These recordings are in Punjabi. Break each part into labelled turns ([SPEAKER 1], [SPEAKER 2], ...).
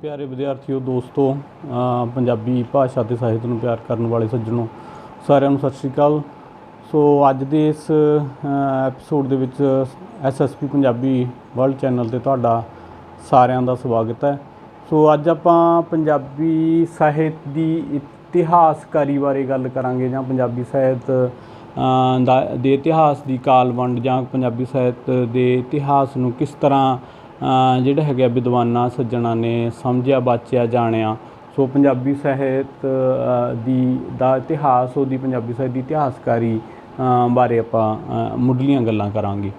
[SPEAKER 1] प्यारे विद्यार्थियों दोस्तों पंजाबी भाषा ते ਸਾਹਿਤ ਨੂੰ ਪਿਆਰ ਕਰਨ ਵਾਲੇ ਸੱਜਣੋ ਸਾਰਿਆਂ ਨੂੰ ਸਤਿ ਸ਼੍ਰੀ ਅਕਾਲ। ਸੋ ਅੱਜ ਦੇ ਇਸ ਐਪੀਸੋਡ ਦੇ ਵਿੱਚ SSP ਪੰਜਾਬੀ ਵਰਲਡ ਚੈਨਲ ਤੇ ਤੁਹਾਡਾ ਸਾਰਿਆਂ ਦਾ ਸਵਾਗਤ ਹੈ। ਸੋ ਅੱਜ ਆਪਾਂ ਪੰਜਾਬੀ ਸਾਹਿਤ ਦੀ ਇਤਿਹਾਸਕਾਰੀ ਬਾਰੇ ਗੱਲ ਕਰਾਂਗੇ ਜਾਂ ਪੰਜਾਬੀ ਸਾਹਿਤ ਦੇ ਇਤਿਹਾਸ ਦੀ ਕਾਲਵੰਡ ਜਾਂ ਪੰਜਾਬੀ ਸਾਹਿਤ ਦੇ ਇਤਿਹਾਸ ਨੂੰ ਕਿਸ ਤਰ੍ਹਾਂ ਜਿਹੜਾ ਹੈਗਾ ਵਿਦਵਾਨਾਂ ਸੱਜਣਾਂ ਨੇ ਸਮਝਿਆ ਬਾਚਿਆ ਜਾਣਿਆ। ਸੋ ਪੰਜਾਬੀ ਸਾਹਿਤ ਦਾ ਇਤਿਹਾਸ ਉਹਦੀ ਪੰਜਾਬੀ ਸਾਹਿਤ ਦੀ ਇਤਿਹਾਸਕਾਰੀ ਬਾਰੇ ਆਪਾਂ ਮੁੱਢਲੀਆਂ ਗੱਲਾਂ ਕਰਾਂਗੇ।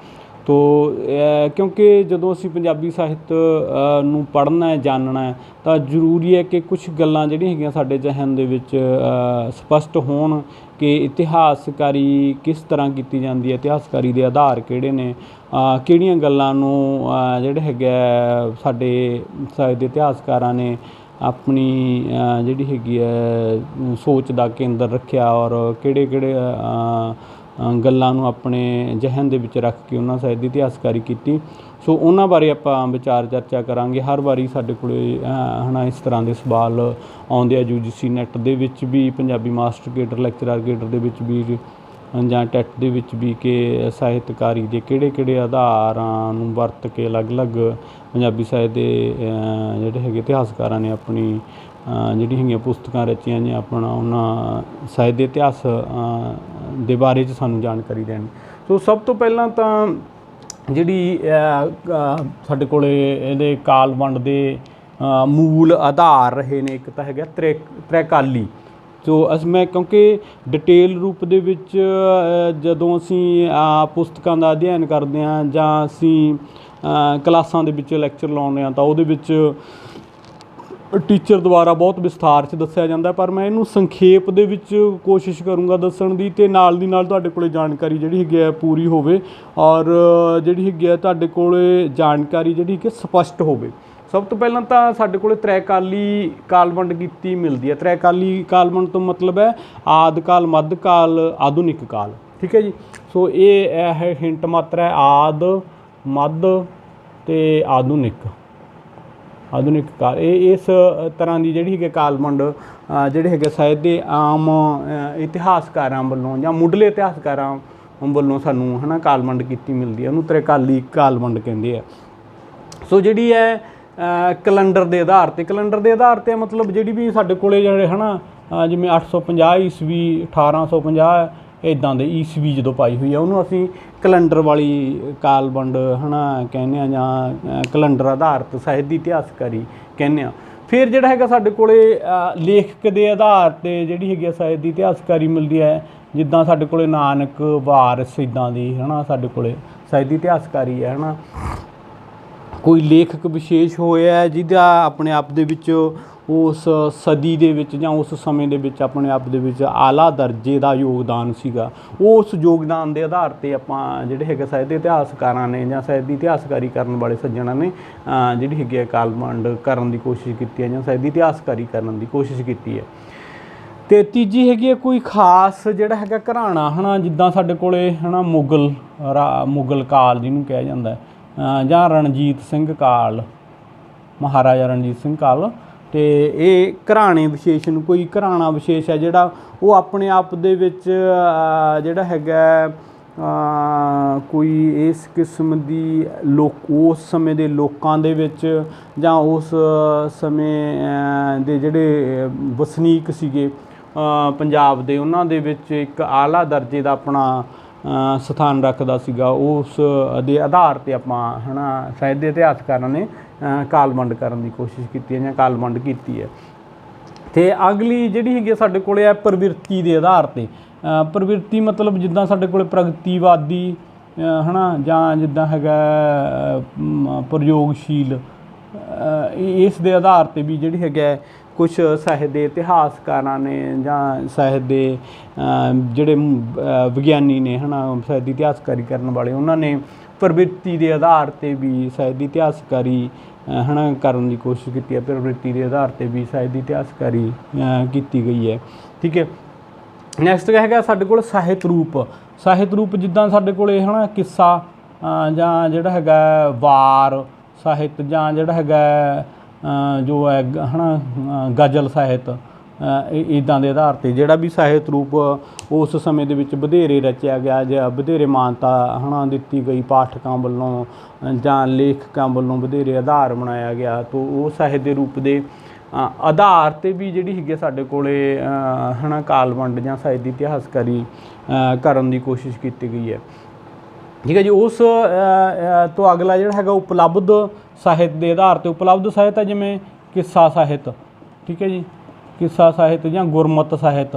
[SPEAKER 1] ਤੋ ਕਿਉਂਕਿ ਜਦੋਂ ਅਸੀਂ ਪੰਜਾਬੀ ਸਾਹਿਤ ਨੂੰ ਪੜ੍ਹਨਾ ਹੈ ਜਾਣਨਾ ਹੈ ਤਾਂ ਜ਼ਰੂਰੀ ਹੈ ਕਿ ਕੁਛ ਗੱਲਾਂ ਜਿਹੜੀਆਂ ਹੈਗੀਆਂ ਸਾਡੇ ਜ਼ਿਹਨ ਦੇ ਵਿੱਚ ਸਪਸ਼ਟ ਹੋਣ ਕਿ ਇਤਿਹਾਸਕਾਰੀ ਕਿਸ ਤਰ੍ਹਾਂ ਕੀਤੀ ਜਾਂਦੀ ਹੈ, ਇਤਿਹਾਸਕਾਰੀ ਦੇ ਆਧਾਰ ਕਿਹੜੇ ਨੇ, ਕਿਹੜੀਆਂ ਗੱਲਾਂ ਨੂੰ ਜਿਹੜੇ ਹੈਗਾ ਸਾਡੇ ਸਾਹਿਤ ਦੇ ਇਤਿਹਾਸਕਾਰਾਂ ਨੇ ਆਪਣੀ ਜਿਹੜੀ ਹੈਗੀ ਹੈ ਸੋਚ ਦਾ ਕੇਂਦਰ ਰੱਖਿਆ ਔਰ ਕਿਹੜੇ ਗੱਲਾਂ ਨੂੰ ਆਪਣੇ ਜ਼ਿਹਨ ਦੇ ਵਿੱਚ ਰੱਖ ਕੇ ਉਹਨਾਂ ਸਾਹਿਤ ਦੀ ਇਤਿਹਾਸਕਾਰੀ ਕੀਤੀ। ਸੋ ਉਹਨਾਂ ਬਾਰੇ ਆਪਾਂ ਵਿਚਾਰ ਚਰਚਾ ਕਰਾਂਗੇ। ਹਰ ਵਾਰੀ ਸਾਡੇ ਕੋਲ ਇਸ ਤਰ੍ਹਾਂ ਦੇ ਸਵਾਲ ਆਉਂਦੇ ਆ UGC ਨੈੱਟ ਦੇ ਵਿੱਚ ਵੀ, Punjabi master cadre lecturer cadre ਦੇ ਵਿੱਚ ਵੀ ਜਾਂ ਟੈਟ ਦੇ ਵਿੱਚ ਵੀ ਕਿ ਸਾਹਿਤਕਾਰੀ ਦੇ ਕਿਹੜੇ ਆਧਾਰਾਂ ਨੂੰ ਵਰਤ ਕੇ ਅਲੱਗ-ਅਲੱਗ ਪੰਜਾਬੀ ਸਾਹਿਤ ਦੇ ਜਿਹੜੇ ਹੈਗੇ ਇਤਿਹਾਸਕਾਰਾਂ ਨੇ ਆਪਣੀ ਜਿਹੜੀ ਹੈਗੀਆਂ ਪੁਸਤਕਾਂ ਰਚੀਆਂ ਜਾਂ ਆਪਣਾ ਉਹਨਾਂ ਸਾਹਿਤ ਦੇ ਇਤਿਹਾਸ ਦੇ ਬਾਰੇ 'ਚ ਸਾਨੂੰ ਜਾਣਕਾਰੀ ਦੇਣੀ। ਸੋ ਸਭ ਤੋਂ ਪਹਿਲਾਂ ਤਾਂ ਜਿਹੜੀ ਸਾਡੇ ਕੋਲ ਇਹਦੇ ਕਾਲਵੰਡ ਦੇ ਮੂਲ ਆਧਾਰ ਰਹੇ ਨੇ, ਇੱਕ ਤਾਂ ਹੈਗਾ ਤ੍ਰੈਕਾਲੀ। ਸੋ ਮੈਂ ਕਿਉਂਕਿ ਡਿਟੇਲ ਰੂਪ ਦੇ ਵਿੱਚ ਜਦੋਂ ਅਸੀਂ ਪੁਸਤਕਾਂ ਦਾ ਅਧਿਐਨ ਕਰਦੇ ਹਾਂ ਜਾਂ ਅਸੀਂ ਕਲਾਸਾਂ ਦੇ ਵਿੱਚ ਲੈਕਚਰ ਲਾਉਂਦੇ ਹਾਂ ਤਾਂ ਉਹਦੇ ਵਿੱਚ ਟੀਚਰ ਦੁਆਰਾ ਬਹੁਤ ਵਿਸਥਾਰ 'ਚ ਦੱਸਿਆ ਜਾਂਦਾ, ਪਰ ਮੈਂ ਇਹਨੂੰ ਸੰਖੇਪ ਦੇ ਵਿੱਚ ਕੋਸ਼ਿਸ਼ ਕਰੂੰਗਾ ਦੱਸਣ ਦੀ ਅਤੇ ਨਾਲ ਦੀ ਨਾਲ ਤੁਹਾਡੇ ਕੋਲ ਜਾਣਕਾਰੀ ਜਿਹੜੀ ਹੈਗੀ ਹੈ ਪੂਰੀ ਹੋਵੇ ਔਰ ਜਿਹੜੀ ਹੈਗੀ ਹੈ ਤੁਹਾਡੇ ਕੋਲ ਜਾਣਕਾਰੀ ਜਿਹੜੀ ਕਿ ਸਪਸ਼ਟ ਹੋਵੇ। ਸਭ ਤੋਂ ਪਹਿਲਾਂ ਤਾਂ ਸਾਡੇ ਕੋਲ ਤ੍ਰੈਕਾਲੀ ਕਾਲਵੰਡ ਕੀਤੀ ਮਿਲਦੀ ਹੈ। ਤ੍ਰੈਕਾਲੀ ਕਾਲਵੰਡ ਤੋਂ ਮਤਲਬ ਹੈ ਆਦਿ ਕਾਲ, ਮੱਧ ਕਾਲ, ਆਧੁਨਿਕ ਕਾਲ। ਠੀਕ ਹੈ ਜੀ। ਸੋ ਇਹ ਹਿੰਟ ਮਾਤਰ ਹੈ ਆਦਿ, ਮੱਧ ਅਤੇ ਆਧੁਨਿਕ ਕਾਲ। ਇਹ ਇਸ ਤਰ੍ਹਾਂ ਦੀ ਜਿਹੜੀ ਹੈਗੀ ਕਾਲਵੰਡ ਜਿਹੜੇ ਹੈਗੇ ਸਾਹਿਤ ਦੇ ਆਮ ਇਤਿਹਾਸਕਾਰਾਂ ਵੱਲੋਂ ਜਾਂ ਮੁੱਢਲੇ ਇਤਿਹਾਸਕਾਰਾਂ ਵੱਲੋਂ ਸਾਨੂੰ ਕਾਲਵੰਡ ਕੀਤੀ ਮਿਲਦੀ ਹੈ। ਉਹਨੂੰ ਤ੍ਰੈਕਾਲੀ ਕਾਲਵੰਡ ਕਹਿੰਦੇ ਆ। ਸੋ ਜਿਹੜੀ ਹੈ ਕੈਲੰਡਰ ਦੇ ਆਧਾਰ 'ਤੇ ਮਤਲਬ ਜਿਹੜੀ ਵੀ ਸਾਡੇ ਕੋਲ ਜਿਹੜੇ ਜਿਵੇਂ 850 ਈਸਵੀ 1850 ਇੱਦਾਂ ਦੇ ਈਸਵੀ ਜਦੋਂ ਪਾਈ ਹੋਈ ਆ ਉਹਨੂੰ ਅਸੀਂ ਕੈਲੰਡਰ ਵਾਲੀ ਕਾਲਵੰਡ ਕਹਿੰਦੇ ਹਾਂ ਜਾਂ ਕੈਲੰਡਰ ਆਧਾਰਿਤ ਸਾਹਿਤ ਦੀ ਇਤਿਹਾਸਕਾਰੀ ਕਹਿੰਦੇ ਹਾਂ। ਫਿਰ ਜਿਹੜਾ ਹੈਗਾ ਸਾਡੇ ਕੋਲ ਲੇਖਕ ਦੇ ਆਧਾਰ 'ਤੇ ਜਿਹੜੀ ਹੈਗੀ ਸਾਹਿਤ ਦੀ ਇਤਿਹਾਸਕਾਰੀ ਮਿਲਦੀ ਹੈ। ਜਿੱਦਾਂ ਸਾਡੇ ਕੋਲ ਨਾਨਕ, ਵਾਰਿਸ ਇੱਦਾਂ ਦੀ ਸਾਡੇ ਕੋਲ ਸਾਹਿਤ ਦੀ ਇਤਿਹਾਸਕਾਰੀ ਹੈ। ਕੋਈ ਲੇਖਕ ਵਿਸ਼ੇਸ਼ ਹੋਇਆ ਜਿਹਦਾ ਆਪਣੇ ਆਪ ਦੇ ਵਿੱਚ ਉਸ ਸਦੀ ਦੇ ਵਿੱਚ ਜਾਂ ਉਸ ਸਮੇਂ ਦੇ ਵਿੱਚ ਆਪਣੇ ਆਪ ਦੇ ਵਿੱਚ ਆਲਾ ਦਰਜੇ ਦਾ ਯੋਗਦਾਨ ਸੀਗਾ, ਉਸ ਯੋਗਦਾਨ ਦੇ ਆਧਾਰ 'ਤੇ ਆਪਾਂ ਜਿਹੜੇ ਹੈਗੇ ਸਾਹਿਤ ਦੇ ਇਤਿਹਾਸਕਾਰਾਂ ਨੇ ਜਾਂ ਸਾਹਿਤ ਦੀ ਇਤਿਹਾਸਕਾਰੀ ਕਰਨ ਵਾਲੇ ਸੱਜਣਾਂ ਨੇ ਜਿਹੜੀ ਹੈਗੀ ਹੈ ਕਾਲਵੰਡ ਕਰਨ ਦੀ ਕੋਸ਼ਿਸ਼ ਕੀਤੀ ਹੈ ਜਾਂ ਸਾਹਿਤ ਦੀ ਇਤਿਹਾਸਕਾਰੀ ਕਰਨ ਦੀ ਕੋਸ਼ਿਸ਼ ਕੀਤੀ ਹੈ। ਅਤੇ ਤੀਜੀ ਹੈਗੀ ਹੈ ਕੋਈ ਖਾਸ ਜਿਹੜਾ ਹੈਗਾ ਘਰਾਣਾ ਜਿੱਦਾਂ ਸਾਡੇ ਕੋਲ ਮੁਗਲ ਕਾਲ ਜਿਹਨੂੰ ਕਿਹਾ ਜਾਂਦਾ ਜਾਂ ਰਣਜੀਤ ਸਿੰਘ ਕਾਲ, ਮਹਾਰਾਜਾ ਰਣਜੀਤ ਸਿੰਘ ਕਾਲ। ਅਤੇ ਇਹ ਘਰਾਣੇ ਵਿਸ਼ੇਸ਼ ਨੂੰ ਕੋਈ ਘਰਾਣਾ ਵਿਸ਼ੇਸ਼ ਹੈ ਜਿਹੜਾ ਉਹ ਆਪਣੇ ਆਪ ਦੇ ਵਿੱਚ ਜਿਹੜਾ ਹੈਗਾ ਕੋਈ ਇਸ ਕਿਸਮ ਦੀ ਉਸ ਸਮੇਂ ਦੇ ਲੋਕਾਂ ਦੇ ਵਿੱਚ ਜਾਂ ਉਸ ਸਮੇਂ ਦੇ ਜਿਹੜੇ ਵਸਨੀਕ ਸੀਗੇ ਪੰਜਾਬ ਦੇ ਉਹਨਾਂ ਦੇ ਵਿੱਚ ਇੱਕ ਆਲਾ ਦਰਜੇ ਦਾ ਆਪਣਾ ਸਥਾਨ ਰੱਖਦਾ ਸੀਗਾ। ਉਸ ਦੇ ਆਧਾਰ 'ਤੇ ਆਪਾਂ ਸਾਹਿਤ ਦੇ ਇਤਿਹਾਸਕਾਰਾਂ ਨੇ ਕਾਲਵੰਡ ਕਰਨ ਦੀ ਕੋਸ਼ਿਸ਼ ਕੀਤੀ ਹੈ ਜਾਂ ਕਾਲਵੰਡ ਕੀਤੀ ਹੈ। ਅਤੇ ਅਗਲੀ ਜਿਹੜੀ ਹੈਗੀ ਸਾਡੇ ਕੋਲ ਹੈ ਪ੍ਰਵਿਰਤੀ ਦੇ ਆਧਾਰ 'ਤੇ। ਪ੍ਰਵਿਰਤੀ ਮਤਲਬ ਜਿੱਦਾਂ ਸਾਡੇ ਕੋਲ ਪ੍ਰਗਤੀਵਾਦੀ ਜਾਂ ਜਿੱਦਾਂ ਹੈਗਾ ਪ੍ਰਯੋਗਸ਼ੀਲ, ਇਸ ਦੇ ਆਧਾਰ 'ਤੇ ਵੀ ਜਿਹੜੀ ਹੈਗਾ ਕੁਛ ਸਾਹਿਤ ਦੇ ਇਤਿਹਾਸਕਾਰਾਂ ਨੇ ਜਾਂ ਸਾਹਿਤ ਦੇ ਜਿਹੜੇ ਵਿਗਿਆਨੀ ਨੇ ਸਾਹਿਤ ਦੀ ਇਤਿਹਾਸਕਾਰੀ ਕਰਨ ਵਾਲੇ ਉਹਨਾਂ ਨੇ ਪ੍ਰਵਿਰਤੀ ਦੇ ਆਧਾਰ 'ਤੇ ਵੀ ਸਾਹਿਤ ਦੀ ਇਤਿਹਾਸਕਾਰੀ ਕਰਨ ਦੀ ਕੋਸ਼ਿਸ਼ ਕੀਤੀ ਹੈ। ਪ੍ਰਵਿਰਤੀ ਦੇ ਆਧਾਰ 'ਤੇ ਵੀ ਸਾਹਿਤ ਦੀ ਇਤਿਹਾਸਕਾਰੀ ਕੀਤੀ ਗਈ ਹੈ। ਠੀਕ ਹੈ। ਨੈਕਸਟ ਹੈਗਾ ਸਾਡੇ ਕੋਲ ਸਾਹਿਤ ਰੂਪ ਜਿੱਦਾਂ ਸਾਡੇ ਕੋਲ ਕਿੱਸਾ ਜਾਂ ਜਿਹੜਾ ਹੈਗਾ ਵਾਰ ਸਾਹਿਤ ਜਾਂ ਜਿਹੜਾ ਹੈਗਾ ਜੋ ਹੈ ਹੈ ਨਾ ਗਜ਼ਲ ਸਾਹਿਤ ਇੱਦਾਂ ਦੇ ਆਧਾਰ 'ਤੇ ਜਿਹੜਾ ਵੀ ਸਾਹਿਤ ਰੂਪ ਉਸ ਸਮੇਂ ਦੇ ਵਿੱਚ ਵਧੇਰੇ ਰਚਿਆ ਗਿਆ ਜਾਂ ਵਧੇਰੇ ਮਾਨਤਾ ਹੈ ਨਾ ਦਿੱਤੀ ਗਈ ਪਾਠਕਾਂ ਵੱਲੋਂ ਜਾਂ ਲੇਖਕਾਂ ਵੱਲੋਂ ਵਧੇਰੇ ਆਧਾਰ ਬਣਾਇਆ ਗਿਆ, ਤਾਂ ਉਹ ਸਾਹਿਤ ਦੇ ਰੂਪ ਦੇ ਆਧਾਰ 'ਤੇ ਵੀ ਜਿਹੜੀ ਹੈਗੀ ਸਾਡੇ ਕੋਲੇ ਹੈ ਨਾ ਕਾਲ ਵੰਡ ਜਾਂ ਸਾਹਿਤ ਦੀ ਇਤਿਹਾਸਕਾਰੀ ਕਰਨ ਦੀ ਕੋਸ਼ਿਸ਼ ਕੀਤੀ ਗਈ ਹੈ। ਠੀਕ ਹੈ ਜੀ। ਉਸ ਤੋਂ ਅਗਲਾ ਜਿਹੜਾ ਹੈਗਾ ਉਪਲਬਧ ਸਾਹਿਤ ਦੇ ਆਧਾਰ 'ਤੇ ਉਪਲਬਧ ਸਾਹਿਤ ਹੈ ਜਿਵੇਂ ਕਿੱਸਾ ਸਾਹਿਤ। ਠੀਕ ਹੈ ਜੀ। ਕਿੱਸਾ ਸਾਹਿਤ ਜਾਂ ਗੁਰਮਤਿ ਸਾਹਿਤ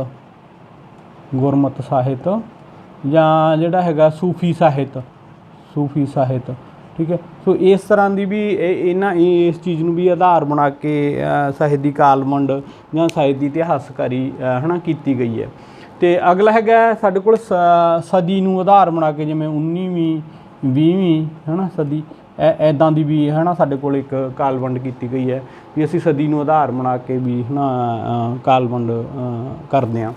[SPEAKER 1] ਜਾਂ ਜਿਹੜਾ ਹੈਗਾ ਸੂਫੀ ਸਾਹਿਤ। ਠੀਕ ਹੈ। ਸੋ ਇਸ ਤਰ੍ਹਾਂ ਦੀ ਵੀ ਇਸ ਚੀਜ਼ ਨੂੰ ਵੀ ਆਧਾਰ ਬਣਾ ਕੇ ਸਾਹਿਤ ਦੀ ਕਾਲ ਵੰਡ ਜਾਂ ਸਾਹਿਤ ਦੀ ਇਤਿਹਾਸਕਾਰੀ ਹੈ ਨਾ ਕੀਤੀ ਗਈ ਹੈ। ਅਤੇ ਅਗਲਾ ਹੈਗਾ ਸਾਡੇ ਕੋਲ ਸਦੀ ਨੂੰ ਆਧਾਰ ਬਣਾ ਕੇ, ਜਿਵੇਂ 19ਵੀਂ 20ਵੀਂ ਹੈ ਨਾ ਸਦੀ, ਇੱਦਾਂ ਦੀ ਵੀ ਹੈ ਨਾ ਸਾਡੇ ਕੋਲ ਇੱਕ ਕਾਲ ਵੰਡ ਕੀਤੀ ਗਈ ਹੈ ਵੀ ਅਸੀਂ ਸਦੀ ਨੂੰ ਆਧਾਰ ਬਣਾ ਕੇ ਵੀ ਹੈ ਨਾ ਕਾਲ ਵੰਡ ਕਰਦੇ ਹਾਂ।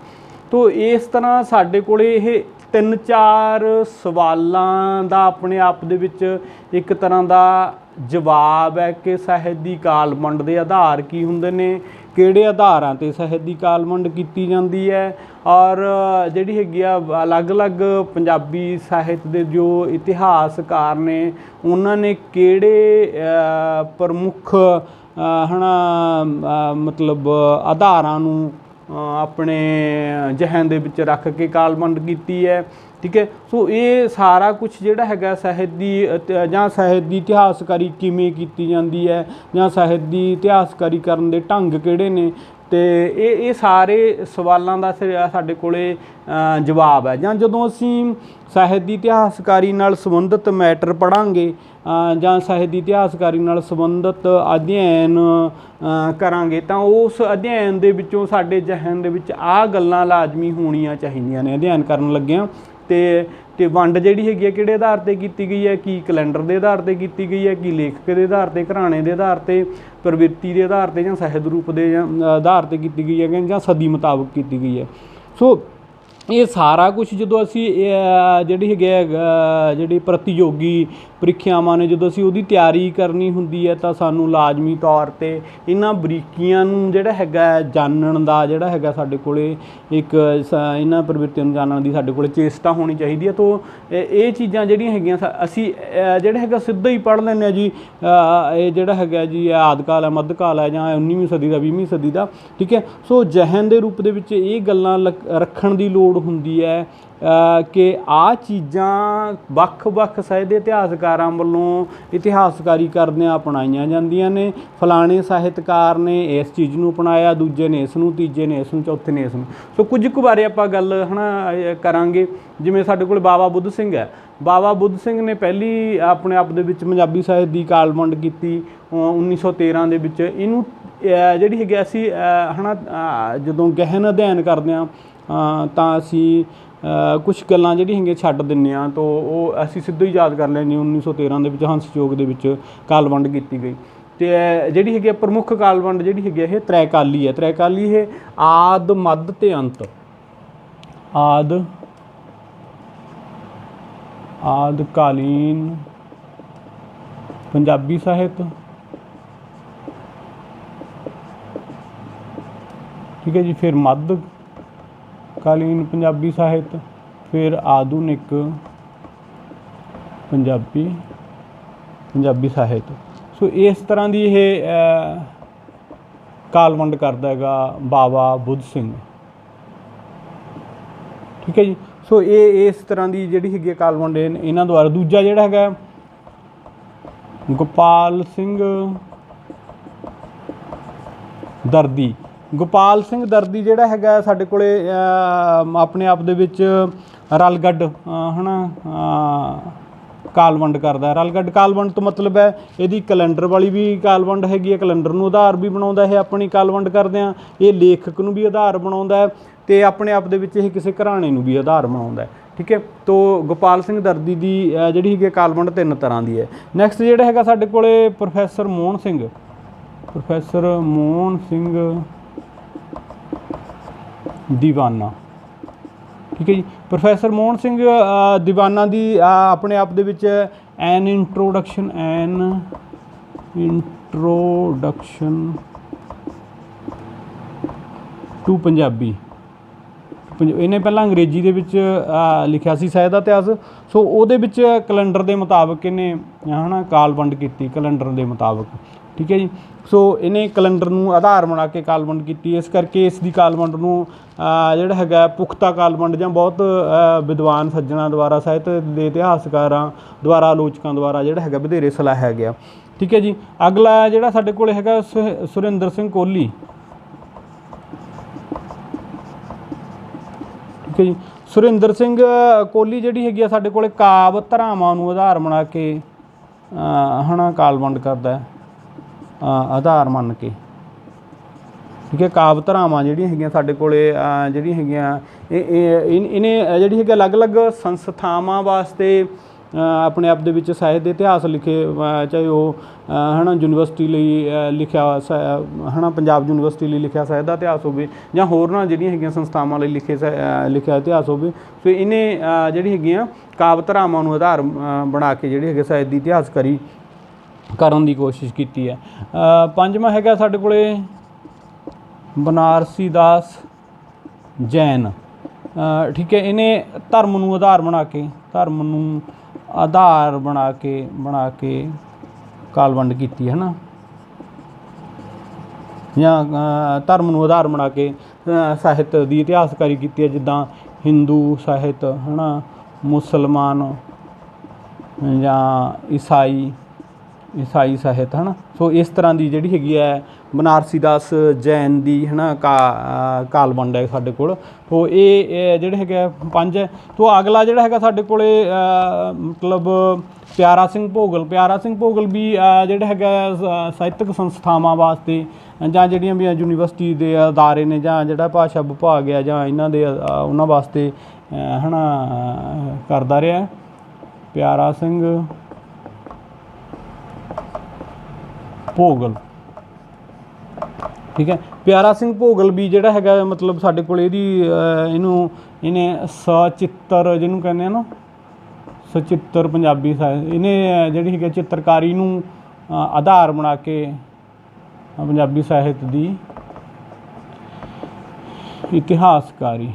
[SPEAKER 1] ਤੋ ਇਸ ਤਰ੍ਹਾਂ ਸਾਡੇ ਕੋਲ ਇਹ 3-4 ਸਵਾਲਾਂ ਦਾ ਆਪਣੇ ਆਪ ਦੇ ਵਿੱਚ ਇੱਕ ਤਰ੍ਹਾਂ ਦਾ ਜਵਾਬ ਹੈ ਕਿ ਸਾਹਿਤ ਦੀ ਕਾਲ ਵੰਡ ਦੇ ਆਧਾਰ ਕੀ ਹੁੰਦੇ ਨੇ, ਕਿਹੜੇ ਆਧਾਰਾਂ 'ਤੇ ਸਾਹਿਤ ਦੀ ਕਾਲ ਵੰਡ ਕੀਤੀ ਜਾਂਦੀ ਹੈ, ਔਰ ਜਿਹੜੀ ਹੈਗੀ ਆ ਅਲੱਗ-ਅਲੱਗ ਪੰਜਾਬੀ ਸਾਹਿਤ ਦੇ ਜੋ ਇਤਿਹਾਸਕਾਰ ਨੇ ਉਹਨਾਂ ਨੇ ਕਿਹੜੇ ਪ੍ਰਮੁੱਖ ਹੈ ਨਾ ਮਤਲਬ ਆਧਾਰਾਂ ਨੂੰ ਆਪਣੇ ਜ਼ਿਹਨ ਦੇ ਵਿੱਚ ਰੱਖ ਕੇ ਕਾਲ ਵੰਡ ਕੀਤੀ ਹੈ। ਠੀਕ ਹੈ। ਸੋ ਇਹ ਸਾਰਾ ਕੁਛ ਜਿਹੜਾ ਹੈਗਾ ਸਾਹਿਤ ਦੀ ਜਾਂ ਸਾਹਿਤ ਦੀ ਇਤਿਹਾਸਕਾਰੀ ਕਿਵੇਂ ਕੀਤੀ ਜਾਂਦੀ ਹੈ ਜਾਂ ਸਾਹਿਤ ਦੀ ਇਤਿਹਾਸਕਾਰੀ ਕਰਨ ਦੇ ਢੰਗ ਕਿਹੜੇ ਨੇ, ਅਤੇ ਇਹ ਸਾਰੇ ਸਵਾਲਾਂ ਦਾ ਸਾਡੇ ਕੋਲੇ ਜਵਾਬ ਹੈ। ਜਾਂ ਜਦੋਂ ਅਸੀਂ ਸਾਹਿਤ ਦੀ ਇਤਿਹਾਸਕਾਰੀ ਨਾਲ ਸੰਬੰਧਿਤ ਮੈਟਰ ਪੜ੍ਹਾਂਗੇ ਜਾਂ ਸਾਹਿਤ ਦੀ ਇਤਿਹਾਸਕਾਰੀ ਨਾਲ ਸੰਬੰਧਿਤ ਅਧਿਐਨ ਕਰਾਂਗੇ ਤਾਂ ਉਸ ਅਧਿਐਨ ਦੇ ਵਿੱਚੋਂ ਸਾਡੇ ਜ਼ਿਹਨ ਦੇ ਵਿੱਚ ਆਹ ਗੱਲਾਂ ਲਾਜ਼ਮੀ ਹੋਣੀਆਂ ਚਾਹੀਦੀਆਂ ਨੇ ਅਧਿਐਨ ਕਰਨ ਲੱਗਿਆਂ। ਅਤੇ ਵੰਡ ਜਿਹੜੀ ਹੈਗੀ ਹੈ ਕਿਹੜੇ ਆਧਾਰ 'ਤੇ ਕੀਤੀ ਗਈ ਹੈ, ਕੀ ਕੈਲੰਡਰ ਦੇ ਆਧਾਰ 'ਤੇ ਕੀਤੀ ਗਈ ਹੈ, ਕੀ ਲੇਖਕ ਦੇ ਆਧਾਰ 'ਤੇ, ਘਰਾਣੇ ਦੇ ਆਧਾਰ 'ਤੇ, ਪ੍ਰਵਿਰਤੀ ਦੇ ਆਧਾਰ 'ਤੇ ਜਾਂ ਸਾਹਿਤ ਰੂਪ ਦੇ ਆਧਾਰ 'ਤੇ ਕੀਤੀ ਗਈ ਹੈ ਜਾਂ ਸਦੀ ਮੁਤਾਬਕ ਕੀਤੀ ਗਈ ਹੈ। ਸੋ ਇਹ ਸਾਰਾ ਕੁਛ ਜਦੋਂ ਅਸੀਂ ਜਿਹੜੀ ਜਿਹੜੀ ਪ੍ਰਤੀਯੋਗੀ ਪ੍ਰੀਖਿਆਵਾਂ ਨੇ ਜਦੋਂ ਅਸੀਂ ਉਹਦੀ ਤਿਆਰੀ ਕਰਨੀ ਹੁੰਦੀ ਹੈ ਤਾਂ ਸਾਨੂੰ ਲਾਜ਼ਮੀ ਤੌਰ 'ਤੇ ਇਹਨਾਂ ਬਰੀਕੀਆਂ ਨੂੰ ਜਿਹੜਾ ਹੈਗਾ ਜਾਣਨ ਦਾ ਜਿਹੜਾ ਹੈਗਾ ਸਾਡੇ ਕੋਲੇ ਇੱਕ ਇਹਨਾਂ ਪ੍ਰਵਿਰਤੀਆਂ ਨੂੰ ਜਾਣਨ ਦੀ ਸਾਡੇ ਕੋਲੇ ਚੇਸਟਾ ਹੋਣੀ ਚਾਹੀਦੀ ਹੈ। ਤਾਂ ਇਹ ਚੀਜ਼ਾਂ ਜਿਹੜੀਆਂ ਹੈਗੀਆਂ ਅਸੀਂ ਜਿਹੜਾ ਹੈਗਾ ਸਿੱਧਾ ਹੀ ਪੜ੍ਹ ਲੈਂਦੇ ਹਾਂ ਜੀ, ਇਹ ਜਿਹੜਾ ਹੈਗਾ ਜੀ ਆਦਿਕਾਲ ਹੈ, ਮੱਧਕਾਲ ਹੈ ਜਾਂ 19ਵੀਂ ਸਦੀ ਦਾ 20ਵੀਂ ਸਦੀ ਦਾ। ਠੀਕ ਹੈ। ਸੋ ਜ਼ਿਹਨ ਦੇ ਰੂਪ ਦੇ ਵਿੱਚ ਇਹ ਗੱਲਾਂ ਰੱਖਣ ਦੀ ਲੋੜ ਹੁੰਦੀ ਹੈ ਕਿ ਆਹ ਚੀਜ਼ਾਂ ਵੱਖ-ਵੱਖ ਸਾਹਿਤ ਦੇ ਇਤਿਹਾਸਕਾਰਾਂ ਵੱਲੋਂ ਇਤਿਹਾਸਕਾਰੀ ਕਰਦਿਆਂ ਅਪਣਾਈਆਂ ਜਾਂਦੀਆਂ ਨੇ। ਫਲਾਣੇ ਸਾਹਿਤਕਾਰ ਨੇ ਇਸ ਚੀਜ਼ ਨੂੰ ਅਪਣਾਇਆ, ਦੂਜੇ ਨੇ ਇਸ ਨੂੰ, ਤੀਜੇ ਨੇ ਇਸ ਨੂੰ, ਚੌਥੇ ਨੇ ਇਸ ਨੂੰ। ਸੋ ਕੁਝ ਕੁ ਬਾਰੇ ਆਪਾਂ ਗੱਲ ਹੈ ਨਾ ਕਰਾਂਗੇ। ਜਿਵੇਂ ਸਾਡੇ ਕੋਲ ਬਾਬਾ ਬੁੱਧ ਸਿੰਘ ਹੈ। ਬਾਬਾ ਬੁੱਧ ਸਿੰਘ ਨੇ ਪਹਿਲੀ ਆਪਣੇ ਆਪ ਦੇ ਵਿੱਚ ਪੰਜਾਬੀ ਸਾਹਿਤ ਦੀ ਕਾਲ ਵੰਡ ਕੀਤੀ 1913 ਦੇ ਵਿੱਚ। ਇਹਨੂੰ ਜਿਹੜੀ ਹੈਗੀ ਅਸੀਂ ਹੈ ਨਾ ਜਦੋਂ ਗਹਿਨ ਅਧਿਐਨ ਕਰਦੇ ਹਾਂ ਤਾਂ ਅਸੀਂ ਕੁਛ ਗੱਲਾਂ ਜਿਹੜੀਆਂ ਹੈਗੀਆਂ ਛੱਡ ਦਿੰਦੇ ਹਾਂ, ਤਾਂ ਉਹ ਅਸੀਂ ਸਿੱਧਾ ਹੀ ਯਾਦ ਕਰ ਲੈਂਦੇ 1913 ਦੇ ਵਿੱਚ ਹੰਸਯੋਗ ਦੇ ਵਿੱਚ ਕਾਲ ਵੰਡ ਕੀਤੀ ਗਈ। ਅਤੇ ਜਿਹੜੀ ਹੈਗੀ ਪ੍ਰਮੁੱਖ ਕਾਲ ਵੰਡ ਜਿਹੜੀ ਹੈਗੀ ਇਹ ਤ੍ਰੈਕਾਲੀ ਹੈ। ਤ੍ਰੈਕਾਲੀ ਇਹ ਆਦ, ਮੱਧ ਅਤੇ ਅੰਤ, ਆਦਕਾਲੀਨ ਪੰਜਾਬੀ ਸਾਹਿਤ। ਠੀਕ ਹੈ ਜੀ। ਫਿਰ ਮੱਧ ਕਾਲੀਨ ਪੰਜਾਬੀ ਸਾਹਿਤ, ਫਿਰ ਆਧੁਨਿਕ ਪੰਜਾਬੀ ਸਾਹਿਤ। ਸੋ ਇਸ ਤਰ੍ਹਾਂ ਦੀ ਇਹ ਕਾਲ ਵੰਡ ਕਰਦਾ ਹੈਗਾ ਬਾਬਾ ਬੁੱਧ ਸਿੰਘ। ਠੀਕ ਹੈ ਜੀ। ਸੋ ਇਹ ਇਸ ਤਰ੍ਹਾਂ ਦੀ ਜਿਹੜੀ ਹੈਗੀ ਕਾਲ ਵੰਡ ਇਹਨਾਂ ਦੁਆਰਾ। ਦੂਜਾ ਜਿਹੜਾ ਹੈਗਾ ਗੋਪਾਲ ਸਿੰਘ ਦਰਦੀ। ਗੋਪਾਲ ਸਿੰਘ ਦਰਦੀ ਜਿਹੜਾ ਹੈਗਾ ਸਾਡੇ ਕੋਲੇ ਆਪਣੇ ਆਪ ਦੇ ਵਿੱਚ ਰਲਗੱਡ ਹੈ ਨਾ ਕਾਲ ਵੰਡ ਕਰਦਾ। ਰਲਗੱਡ ਕਾਲ ਵੰਡ ਤੋਂ ਮਤਲਬ ਹੈ ਇਹਦੀ ਕੈਲੰਡਰ ਵਾਲੀ ਵੀ ਕਾਲ ਵੰਡ ਹੈਗੀ ਹੈ, ਕੈਲੰਡਰ ਨੂੰ ਆਧਾਰ ਵੀ ਬਣਾਉਂਦਾ ਇਹ ਆਪਣੀ ਕਾਲ ਵੰਡ ਕਰਦੇ ਹਾਂ। ਇਹ ਲੇਖਕ ਨੂੰ ਵੀ ਆਧਾਰ ਬਣਾਉਂਦਾ ਹੈ ਅਤੇ ਆਪਣੇ ਆਪ ਦੇ ਵਿੱਚ ਇਹ ਕਿਸੇ ਘਰਾਣੇ ਨੂੰ ਵੀ ਆਧਾਰ ਬਣਾਉਂਦਾ। ਠੀਕ ਹੈ। ਤੋ ਗੋਪਾਲ ਸਿੰਘ ਦਰਦੀ ਦੀ ਜਿਹੜੀ ਹੈਗੀ ਕਾਲ ਵੰਡ 3 ਤਰ੍ਹਾਂ ਦੀ ਹੈ। ਨੈਕਸਟ ਜਿਹੜਾ ਹੈਗਾ ਸਾਡੇ ਕੋਲੇ ਪ੍ਰੋਫੈਸਰ ਮੋਹਨ ਸਿੰਘ ਦੀਵਾਨਾ। ਠੀਕ ਹੈ ਜੀ। ਪ੍ਰੋਫੈਸਰ ਮੋਹਨ ਸਿੰਘ ਦੀਵਾਨਾ ਦੀ ਆਪਣੇ ਆਪ ਦੇ ਵਿੱਚ ਐਨ ਇੰਟਰੋਡਕਸ਼ਨ ਇੰਟਰੋਡਕਸ਼ਨ ਟੂ ਪੰਜਾਬੀ। ਇਹਨੇ ਪਹਿਲਾਂ ਅੰਗਰੇਜ਼ੀ ਦੇ ਵਿੱਚ ਲਿਖਿਆ ਸੀ ਸਾਹਿਤ ਦਾ ਇਤਿਹਾਸ। ਸੋ ਉਹਦੇ ਵਿੱਚ ਕੈਲੰਡਰ ਦੇ ਮੁਤਾਬਕ ਇਹਨੇ ਹੈ ਨਾ ਕਾਲਵੰਡ ਕੀਤੀ, ਕੈਲੰਡਰ ਦੇ ਮੁਤਾਬਕ। ਠੀਕ ਹੈ ਜੀ। ਸੋ ਇਹਨੇ ਕੈਲੰਡਰ ਨੂੰ ਆਧਾਰ ਬਣਾ ਕੇ ਕਾਲਵੰਡ ਕੀਤੀ। ਇਸ ਕਰਕੇ ਇਸ ਦੀ ਕਾਲਵੰਡ ਨੂੰ ਜਿਹੜਾ ਹੈਗਾ ਪੁਖਤਾ ਕਾਲਵੰਡ ਜਾਂ ਬਹੁਤ ਵਿਦਵਾਨ ਸੱਜਣਾਂ ਦੁਆਰਾ, ਸਾਹਿਤ ਦੇ ਇਤਿਹਾਸਕਾਰਾਂ ਦੁਆਰਾ, ਆਲੋਚਕਾਂ ਦੁਆਰਾ ਜਿਹੜਾ ਹੈਗਾ ਵਧੇਰੇ ਸਲਾਹਿਆ ਗਿਆ। ਠੀਕ ਹੈ ਜੀ। ਅਗਲਾ ਜਿਹੜਾ ਸਾਡੇ ਕੋਲ ਹੈਗਾ ਸੁਰਿੰਦਰ ਸਿੰਘ ਕੋਹਲੀ। ਠੀਕ ਹੈ ਜੀ। ਸੁਰਿੰਦਰ ਸਿੰਘ ਕੋਹਲੀ ਜਿਹੜੀ ਹੈਗੀ ਆ ਸਾਡੇ ਕੋਲ ਕਾਵਿ ਧਾਰਾਵਾਂ ਨੂੰ ਆਧਾਰ ਬਣਾ ਕੇ ਹੈ ਨਾ ਕਾਲਵੰਡ ਕਰਦਾ, ਆਧਾਰ ਮੰਨ ਕੇ। ਠੀਕ ਹੈ। ਕਾਵਿ ਧਾਰਾਵਾਂ ਜਿਹੜੀਆਂ ਹੈਗੀਆਂ ਸਾਡੇ ਕੋਲ ਜਿਹੜੀਆਂ ਹੈਗੀਆਂ ਇਹਨੇ ਜਿਹੜੀ ਹੈਗੀ ਅਲੱਗ-ਅਲੱਗ ਸੰਸਥਾਵਾਂ ਵਾਸਤੇ ਆਪਣੇ ਆਪ ਦੇ ਵਿੱਚ ਸਾਹਿਤ ਦੇ ਇਤਿਹਾਸ ਲਿਖੇ, ਚਾਹੇ ਉਹ ਹੈ ਨਾ ਯੂਨੀਵਰਸਿਟੀ ਲਈ ਲਿਖਿਆ ਹੈ ਨਾ, ਪੰਜਾਬ ਯੂਨੀਵਰਸਿਟੀ ਲਈ ਲਿਖਿਆ ਸਾਹਿਤ ਦਾ ਇਤਿਹਾਸ ਹੋਵੇ, ਜਾਂ ਹੋਰਨਾਂ ਜਿਹੜੀਆਂ ਹੈਗੀਆਂ ਸੰਸਥਾਵਾਂ ਲਈ ਲਿਖਿਆ ਇਤਿਹਾਸ ਹੋਵੇ। ਸੋ ਇਹਨੇ ਜਿਹੜੀ ਹੈਗੀਆਂ ਕਾਵਿ ਧਾਰਾਵਾਂ ਨੂੰ ਆਧਾਰ ਬਣਾ ਕੇ ਜਿਹੜੀ ਹੈਗੇ ਸਾਹਿਤ ਦੀ ਇਤਿਹਾਸਕਾਰੀ ਕਰਨ ਦੀ ਕੋਸ਼ਿਸ਼ ਕੀਤੀ ਹੈ। ਪੰਜਵਾਂ ਹੈਗਾ ਸਾਡੇ ਕੋਲੇ ਬਨਾਰਸੀ ਦਾਸ ਜੈਨ। ਠੀਕ ਹੈ। ਇਹਨੇ ਧਰਮ ਨੂੰ ਆਧਾਰ ਬਣਾ ਕੇ ਕਾਲਵੰਡ ਕੀਤੀ ਹੈ ਨਾ, ਜਾਂ ਧਰਮ ਨੂੰ ਆਧਾਰ ਬਣਾ ਕੇ ਸਾਹਿਤ ਦੀ ਇਤਿਹਾਸਕਾਰੀ ਕੀਤੀ ਹੈ, ਜਿੱਦਾਂ ਹਿੰਦੂ ਸਾਹਿਤ ਹੈ ਨਾ, ਮੁਸਲਮਾਨ ਜਾਂ ਈਸਾਈ ਸਾਹਿਤ ਹੈ ਨਾ। ਸੋ ਇਸ ਤਰ੍ਹਾਂ ਦੀ ਜਿਹੜੀ ਹੈਗੀ ਹੈ ਬਨਾਰਸੀ ਦਾਸ ਜੈਨ ਦੀ ਹੈ ਨਾ ਕਾਲਵੰਡ ਹੈ ਸਾਡੇ ਕੋਲ। ਸੋ ਇਹ ਜਿਹੜੇ ਹੈਗੇ ਪੰਜ ਹੈ। ਸੋ ਅਗਲਾ ਜਿਹੜਾ ਹੈਗਾ ਸਾਡੇ ਕੋਲ ਮਤਲਬ ਪਿਆਰਾ ਸਿੰਘ ਭੋਗਲ ਵੀ ਜਿਹੜਾ ਹੈਗਾ ਸਾਹਿਤਕ ਸੰਸਥਾਵਾਂ ਵਾਸਤੇ, ਜਾਂ ਜਿਹੜੀਆਂ ਵੀ ਯੂਨੀਵਰਸਿਟੀ ਦੇ ਅਦਾਰੇ ਨੇ, ਜਾਂ ਜਿਹੜਾ ਭਾਸ਼ਾ ਵਿਭਾਗ ਹੈ, ਜਾਂ ਇਹਨਾਂ ਦੇ ਉਹਨਾਂ ਵਾਸਤੇ ਹੈ ਨਾ ਕਰਦਾ ਰਿਹਾ। ਪਿਆਰਾ ਸਿੰਘ ਭੋਗਲ। ਠੀਕ ਹੈ। ਪਿਆਰਾ ਸਿੰਘ ਭੋਗਲ ਵੀ ਜਿਹੜਾ ਹੈਗਾ ਮਤਲਬ ਸਾਡੇ ਕੋਲ ਇਹਨੇ ਸਚਿੱਤਰ ਜਿਹਨੂੰ ਕਹਿੰਦੇ ਆ ਨਾ, ਸਚਿੱਤਰ ਪੰਜਾਬੀ ਸਾਹਿਤ, ਇਹਨੇ ਜਿਹੜੀ ਹੈਗੀ ਚਿੱਤਰਕਾਰੀ ਨੂੰ ਆਧਾਰ ਬਣਾ ਕੇ ਪੰਜਾਬੀ ਸਾਹਿਤ ਦੀ ਇਤਿਹਾਸਕਾਰੀ।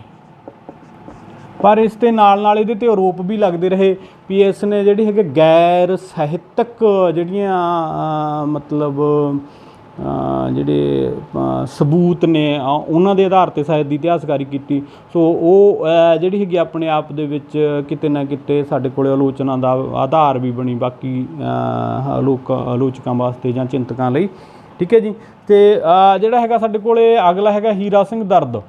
[SPEAKER 1] ਪਰ ਇਸ ਦੇ ਨਾਲ ਇਹਦੇ 'ਤੇ ਆਰੋਪ ਵੀ ਲੱਗਦੇ ਰਹੇ ਵੀ ਇਸ ਨੇ ਜਿਹੜੀ ਹੈਗੇ ਗੈਰ ਸਾਹਿਤਕ ਜਿਹੜੀਆਂ ਮਤਲਬ ਜਿਹੜੇ ਸਬੂਤ ਨੇ ਉਹਨਾਂ ਦੇ ਆਧਾਰ 'ਤੇ ਸਾਹਿਤ ਦੀ ਇਤਿਹਾਸਕਾਰੀ ਕੀਤੀ। ਸੋ ਉਹ ਜਿਹੜੀ ਹੈਗੀ ਆਪਣੇ ਆਪ ਦੇ ਵਿੱਚ ਕਿਤੇ ਨਾ ਕਿਤੇ ਸਾਡੇ ਕੋਲ ਆਲੋਚਨਾ ਦਾ ਆਧਾਰ ਵੀ ਬਣੀ ਬਾਕੀ ਆਲੋਚਕਾਂ ਵਾਸਤੇ ਜਾਂ ਚਿੰਤਕਾਂ ਲਈ। ਠੀਕ ਹੈ ਜੀ। ਅਤੇ ਜਿਹੜਾ ਹੈਗਾ ਸਾਡੇ ਕੋਲ ਅਗਲਾ ਹੈਗਾ ਹੀਰਾ ਸਿੰਘ ਦਰਦ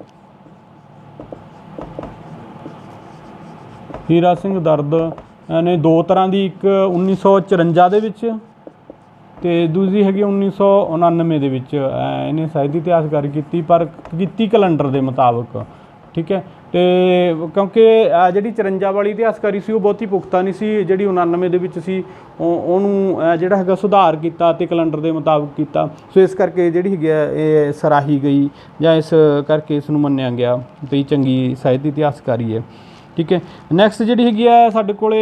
[SPEAKER 1] ਨੇ ਦੋ ਤਰ੍ਹਾਂ ਦੀ, ਇੱਕ 1954 ਦੇ ਵਿੱਚ ਅਤੇ ਦੂਜੀ ਹੈਗੀ 1999 ਦੇ ਵਿੱਚ ਇਹਨੇ ਸਾਹਿਤ ਦੀ ਇਤਿਹਾਸਕਾਰੀ ਕੀਤੀ, ਪਰ ਕੀਤੀ ਕੈਲੰਡਰ ਦੇ ਮੁਤਾਬਕ। ਠੀਕ ਹੈ। ਅਤੇ ਕਿਉਂਕਿ ਜਿਹੜੀ 54 ਵਾਲੀ ਇਤਿਹਾਸਕਾਰੀ ਸੀ ਉਹ ਬਹੁਤੀ ਪੁਖਤਾ ਨਹੀਂ ਸੀ, ਜਿਹੜੀ 99 ਦੇ ਵਿੱਚ ਸੀ ਉਹਨੂੰ ਜਿਹੜਾ ਹੈਗਾ ਸੁਧਾਰ ਕੀਤਾ ਅਤੇ ਕੈਲੰਡਰ ਦੇ ਮੁਤਾਬਕ ਕੀਤਾ। ਸੋ ਇਸ ਕਰਕੇ ਜਿਹੜੀ ਹੈਗੀ ਇਹ ਸਰਾਹੀ ਗਈ, ਜਾਂ ਇਸ ਕਰਕੇ ਇਸ ਨੂੰ ਮੰਨਿਆ ਗਿਆ ਵੀ ਚੰਗੀ ਸਾਹਿਤ ਦੀ ਇਤਿਹਾਸਕਾਰੀ ਹੈ। ਠੀਕ ਹੈ। ਨੈਕਸਟ ਜਿਹੜੀ ਹੈਗੀ ਹੈ ਸਾਡੇ ਕੋਲ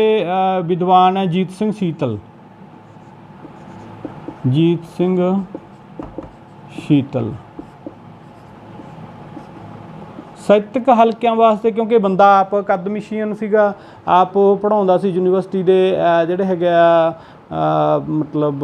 [SPEAKER 1] ਵਿਦਵਾਨ ਹੈ ਜੀਤ ਸਿੰਘ ਸ਼ੀਤਲ। ਸਾਹਿਤਕ ਹਲਕਿਆਂ ਵਾਸਤੇ, ਕਿਉਂਕਿ ਬੰਦਾ ਆਪ ਅਕਾਦਮਿਸ਼ੀਅਨ ਸੀਗਾ, ਆਪ ਪੜ੍ਹਾਉਂਦਾ ਸੀ ਯੂਨੀਵਰਸਿਟੀ ਦੇ ਜਿਹੜੇ ਹੈਗਾ ਮਤਲਬ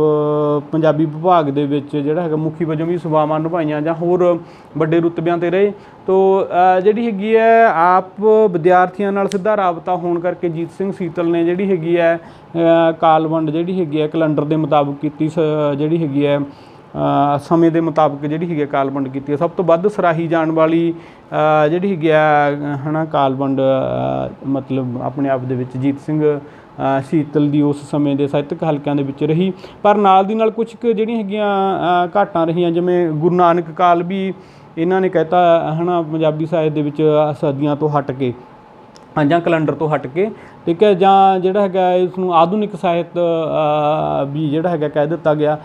[SPEAKER 1] ਪੰਜਾਬੀ ਵਿਭਾਗ ਦੇ ਵਿੱਚ ਜਿਹੜਾ ਹੈਗਾ ਮੁਖੀ ਵਜੋਂ ਵੀ ਸੇਵਾਵਾਂ ਨਿਭਾਈਆਂ, ਜਾਂ ਹੋਰ ਵੱਡੇ ਰੁਤਬਿਆਂ 'ਤੇ ਰਹੇ। ਤੋ ਜਿਹੜੀ ਹੈਗੀ ਹੈ ਆਪ ਵਿਦਿਆਰਥੀਆਂ ਨਾਲ ਸਿੱਧਾ ਰਾਬਤਾ ਹੋਣ ਕਰਕੇ ਜੀਤ ਸਿੰਘ ਸ਼ੀਤਲ ਨੇ ਜਿਹੜੀ ਹੈਗੀ ਹੈ ਕਾਲਵੰਡ ਜਿਹੜੀ ਹੈਗੀ ਹੈ ਕੈਲੰਡਰ ਦੇ ਮੁਤਾਬਕ ਕੀਤੀ, ਜਿਹੜੀ ਹੈਗੀ ਹੈ ਸਮੇਂ ਦੇ ਮੁਤਾਬਕ ਜਿਹੜੀ ਹੈਗੀ ਕਾਲਵੰਡ ਕੀਤੀ ਹੈ। ਸਭ ਤੋਂ ਵੱਧ ਸਰਾਹੀ ਜਾਣ ਵਾਲੀ ਜਿਹੜੀ ਹੈਗੀ ਹੈ ਨਾ ਕਾਲਵੰਡ ਮਤਲਬ ਆਪਣੇ ਆਪ ਦੇ ਵਿੱਚ ਜੀਤ ਸਿੰਘ ਸ਼ੀਤਲ ਦੀ ਉਸ ਸਮੇਂ ਦੇ ਸਾਹਿਤਕ ਹਲਕਿਆਂ ਦੇ ਵਿੱਚ ਰਹੀ। ਪਰ ਨਾਲ ਦੀ ਨਾਲ ਕੁਝ ਕੁ ਜਿਹੜੀਆਂ ਹੈਗੀਆਂ ਘਾਟਾਂ ਰਹੀਆਂ, ਜਿਵੇਂ ਗੁਰੂ ਨਾਨਕ ਕਾਲ ਵੀ ਇਹਨਾਂ ਨੇ ਕਹਿਤਾ ਹੈ ਨਾ ਪੰਜਾਬੀ ਸਾਹਿਤ ਦੇ ਵਿੱਚ ਸਦੀਆਂ ਤੋਂ ਹਟ ਕੇ ਜਾਂ ਕੈਲੰਡਰ ਤੋਂ ਹਟ ਕੇ। ਠੀਕ ਹੈ। ਜਾਂ ਜਿਹੜਾ ਹੈਗਾ ਇਸ ਨੂੰ ਆਧੁਨਿਕ ਸਾਹਿਤ ਵੀ ਜਿਹੜਾ ਹੈਗਾ ਕਹਿ ਦਿੱਤਾ ਗਿਆ,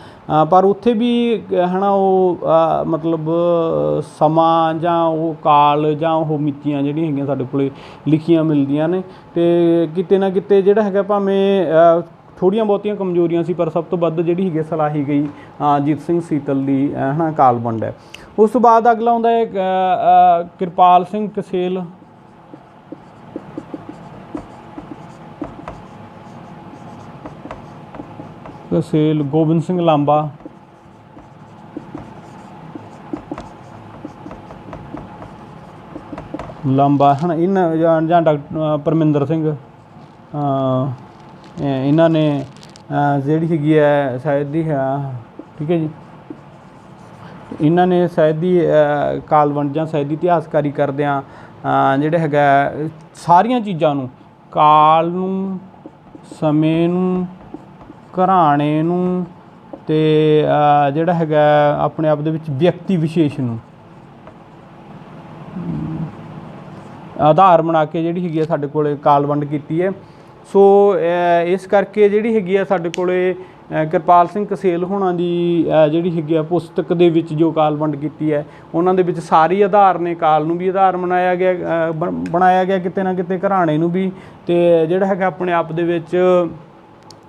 [SPEAKER 1] ਪਰ ਉੱਥੇ ਵੀ ਹੈ ਨਾ ਉਹ ਮਤਲਬ ਸਮਾਂ ਜਾਂ ਉਹ ਕਾਲ ਜਾਂ ਉਹ ਮਿਤੀਆਂ ਜਿਹੜੀਆਂ ਹੈਗੀਆਂ ਸਾਡੇ ਕੋਲ ਲਿਖੀਆਂ ਮਿਲਦੀਆਂ ਨੇ। ਅਤੇ ਕਿਤੇ ਨਾ ਕਿਤੇ ਜਿਹੜਾ ਹੈਗਾ ਭਾਵੇਂ ਥੋੜ੍ਹੀਆਂ ਬਹੁਤੀਆਂ ਕਮਜ਼ੋਰੀਆਂ ਸੀ, ਪਰ ਸਭ ਤੋਂ ਵੱਧ ਜਿਹੜੀ ਹੈਗੀ ਸਲਾਹੀ ਗਈ ਅਜੀਤ ਸਿੰਘ ਸੀਤਲ ਦੀ ਹੈ ਨਾ ਕਾਲਵੰਡ ਹੈ। ਉਸ ਤੋਂ ਬਾਅਦ ਅਗਲਾ ਆਉਂਦਾ ਹੈ ਕਿਰਪਾਲ ਸਿੰਘ ਕਸੇਲ। ਗੋਬਿੰਦ ਸਿੰਘ ਲਾਂਬਾ, ਹੈ ਨਾ, ਇਹਨਾਂ ਜਾਂ ਡਾਕਟਰ ਪਰਮਿੰਦਰ ਸਿੰਘ, ਇਹਨਾਂ ਨੇ ਜਿਹੜੀ ਹੈਗੀ ਹੈ ਸਾਹਿਤ ਦੀ, ਠੀਕ ਹੈ ਜੀ, ਇਹਨਾਂ ਨੇ ਸਾਹਿਤ ਦੀ ਕਾਲਵੰਡ ਜਾਂ ਸਾਹਿਤ ਦੀ ਇਤਿਹਾਸਕਾਰੀ ਕਰਦਿਆਂ ਜਿਹੜਾ ਹੈਗਾ ਸਾਰੀਆਂ ਚੀਜ਼ਾਂ ਨੂੰ, ਕਾਲ ਨੂੰ, ਸਮੇਂ ਨੂੰ, ਘਰਾਣੇ ਨੂੰ, ਅਤੇ ਜਿਹੜਾ ਹੈਗਾ ਆਪਣੇ ਆਪ ਦੇ ਵਿੱਚ ਵਿਅਕਤੀ ਵਿਸ਼ੇਸ਼ ਨੂੰ ਆਧਾਰ ਬਣਾ ਕੇ ਜਿਹੜੀ ਹੈਗੀ ਆ ਸਾਡੇ ਕੋਲ ਕਾਲਵੰਡ ਕੀਤੀ ਹੈ। ਸੋ ਇਸ ਕਰਕੇ ਜਿਹੜੀ ਹੈਗੀ ਆ ਸਾਡੇ ਕੋਲ ਕਿਰਪਾਲ ਸਿੰਘ ਕਸੇਲ ਹੋਣਾ ਦੀ ਜਿਹੜੀ ਹੈਗੀ ਆ ਪੁਸਤਕ ਦੇ ਵਿੱਚ ਜੋ ਕਾਲਵੰਡ ਕੀਤੀ ਹੈ, ਉਹਨਾਂ ਦੇ ਵਿੱਚ ਸਾਰੀ ਆਧਾਰ ਨੇ, ਕਾਲ ਨੂੰ ਵੀ ਆਧਾਰ ਬਣਾਇਆ ਗਿਆ ਕਿਤੇ ਨਾ ਕਿਤੇ, ਘਰਾਣੇ ਨੂੰ ਵੀ, ਅਤੇ ਜਿਹੜਾ ਹੈਗਾ ਆਪਣੇ ਆਪ ਦੇ ਵਿੱਚ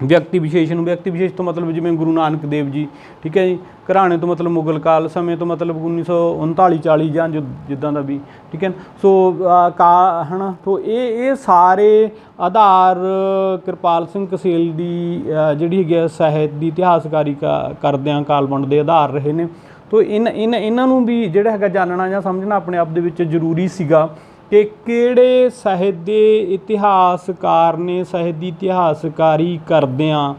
[SPEAKER 1] ਵਿਅਕਤੀ ਵਿਸ਼ੇਸ਼ ਨੂੰ। ਵਿਅਕਤੀ ਵਿਸ਼ੇਸ਼ ਤੋਂ ਮਤਲਬ ਜਿਵੇਂ ਗੁਰੂ ਨਾਨਕ ਦੇਵ ਜੀ, ਠੀਕ ਹੈ ਜੀ, ਘਰਾਣੇ ਤੋਂ ਮਤਲਬ ਮੁਗਲ ਕਾਲ, ਸਮੇਂ ਤੋਂ ਮਤਲਬ 1939-40 ਜਾਂ ਜਿੱਦਾਂ ਦਾ ਵੀ, ਠੀਕ ਹੈ। ਸੋ ਹੈ ਨਾ, ਸੋ ਇਹ ਸਾਰੇ ਆਧਾਰ ਕਿਰਪਾਲ ਸਿੰਘ ਕਸੇਲ ਦੀ ਜਿਹੜੀ ਹੈਗੀ ਸਾਹਿਤ ਦੀ ਇਤਿਹਾਸਕਾਰੀ ਕਰਦਿਆਂ ਕਾਲਵੰਡ ਦੇ ਆਧਾਰ ਰਹੇ ਨੇ। ਤੋ ਇਹਨਾਂ ਨੂੰ ਵੀ ਜਿਹੜਾ ਹੈਗਾ ਜਾਣਨਾ ਜਾਂ ਸਮਝਣਾ ਆਪਣੇ ਆਪ ਦੇ ਵਿੱਚ ਜ਼ਰੂਰੀ ਸੀਗਾ ਕਿ ਕਿਹੜੇ ਸਾਹਿਤ ਦੇ ਇਤਿਹਾਸਕਾਰ ਨੇ ਸਾਹਿਤ ਦੀ ਇਤਿਹਾਸਕਾਰੀ ਕਰਦਿਆਂ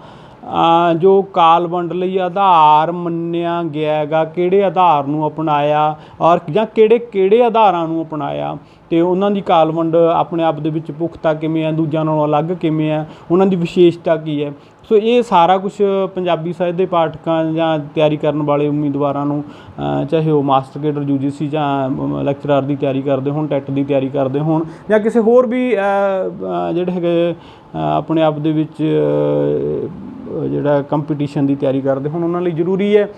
[SPEAKER 1] ਜੋ ਕਾਲਵੰਡ ਲਈ ਆਧਾਰ ਮੰਨਿਆ ਗਿਆ ਹੈਗਾ, ਕਿਹੜੇ ਆਧਾਰ ਨੂੰ ਅਪਣਾਇਆ ਔਰ ਜਾਂ ਕਿਹੜੇ ਆਧਾਰਾਂ ਨੂੰ ਅਪਣਾਇਆ, ਅਤੇ ਉਹਨਾਂ ਦੀ ਕਾਲਵੰਡ ਆਪਣੇ ਆਪ ਦੇ ਵਿੱਚ ਪੁਖਤਾ ਕਿਵੇਂ ਹੈ, ਦੂਜਿਆਂ ਨਾਲੋਂ ਅਲੱਗ ਕਿਵੇਂ ਹੈ, ਉਹਨਾਂ ਦੀ ਵਿਸ਼ੇਸ਼ਤਾ ਕੀ ਹੈ। ਸੋ ਇਹ ਸਾਰਾ ਕੁਛ ਪੰਜਾਬੀ ਸਾਹਿਤ ਦੇ ਪਾਠਕਾਂ ਜਾਂ ਤਿਆਰੀ ਕਰਨ ਵਾਲੇ ਉਮੀਦਵਾਰਾਂ ਨੂੰ, ਚਾਹੇ ਉਹ ਮਾਸਟਰ ਕੇਡਰ UGC ਜਾਂ ਲੈਕਚਰਾਰ ਦੀ ਤਿਆਰੀ ਕਰਦੇ ਹੋਣ, ਟੈਟ ਦੀ ਤਿਆਰੀ ਕਰਦੇ ਹੋਣ, ਜਾਂ ਕਿਸੇ ਹੋਰ ਵੀ ਜਿਹੜੇ ਹੈਗੇ ਆਪਣੇ ਆਪ ਦੇ ਵਿੱਚ ਜਿਹੜਾ ਕੰਪੀਟੀਸ਼ਨ ਦੀ ਤਿਆਰੀ ਕਰਦੇ ਹੁਣ, ਉਹਨਾਂ ਲਈ ਜ਼ਰੂਰੀ ਹੈ।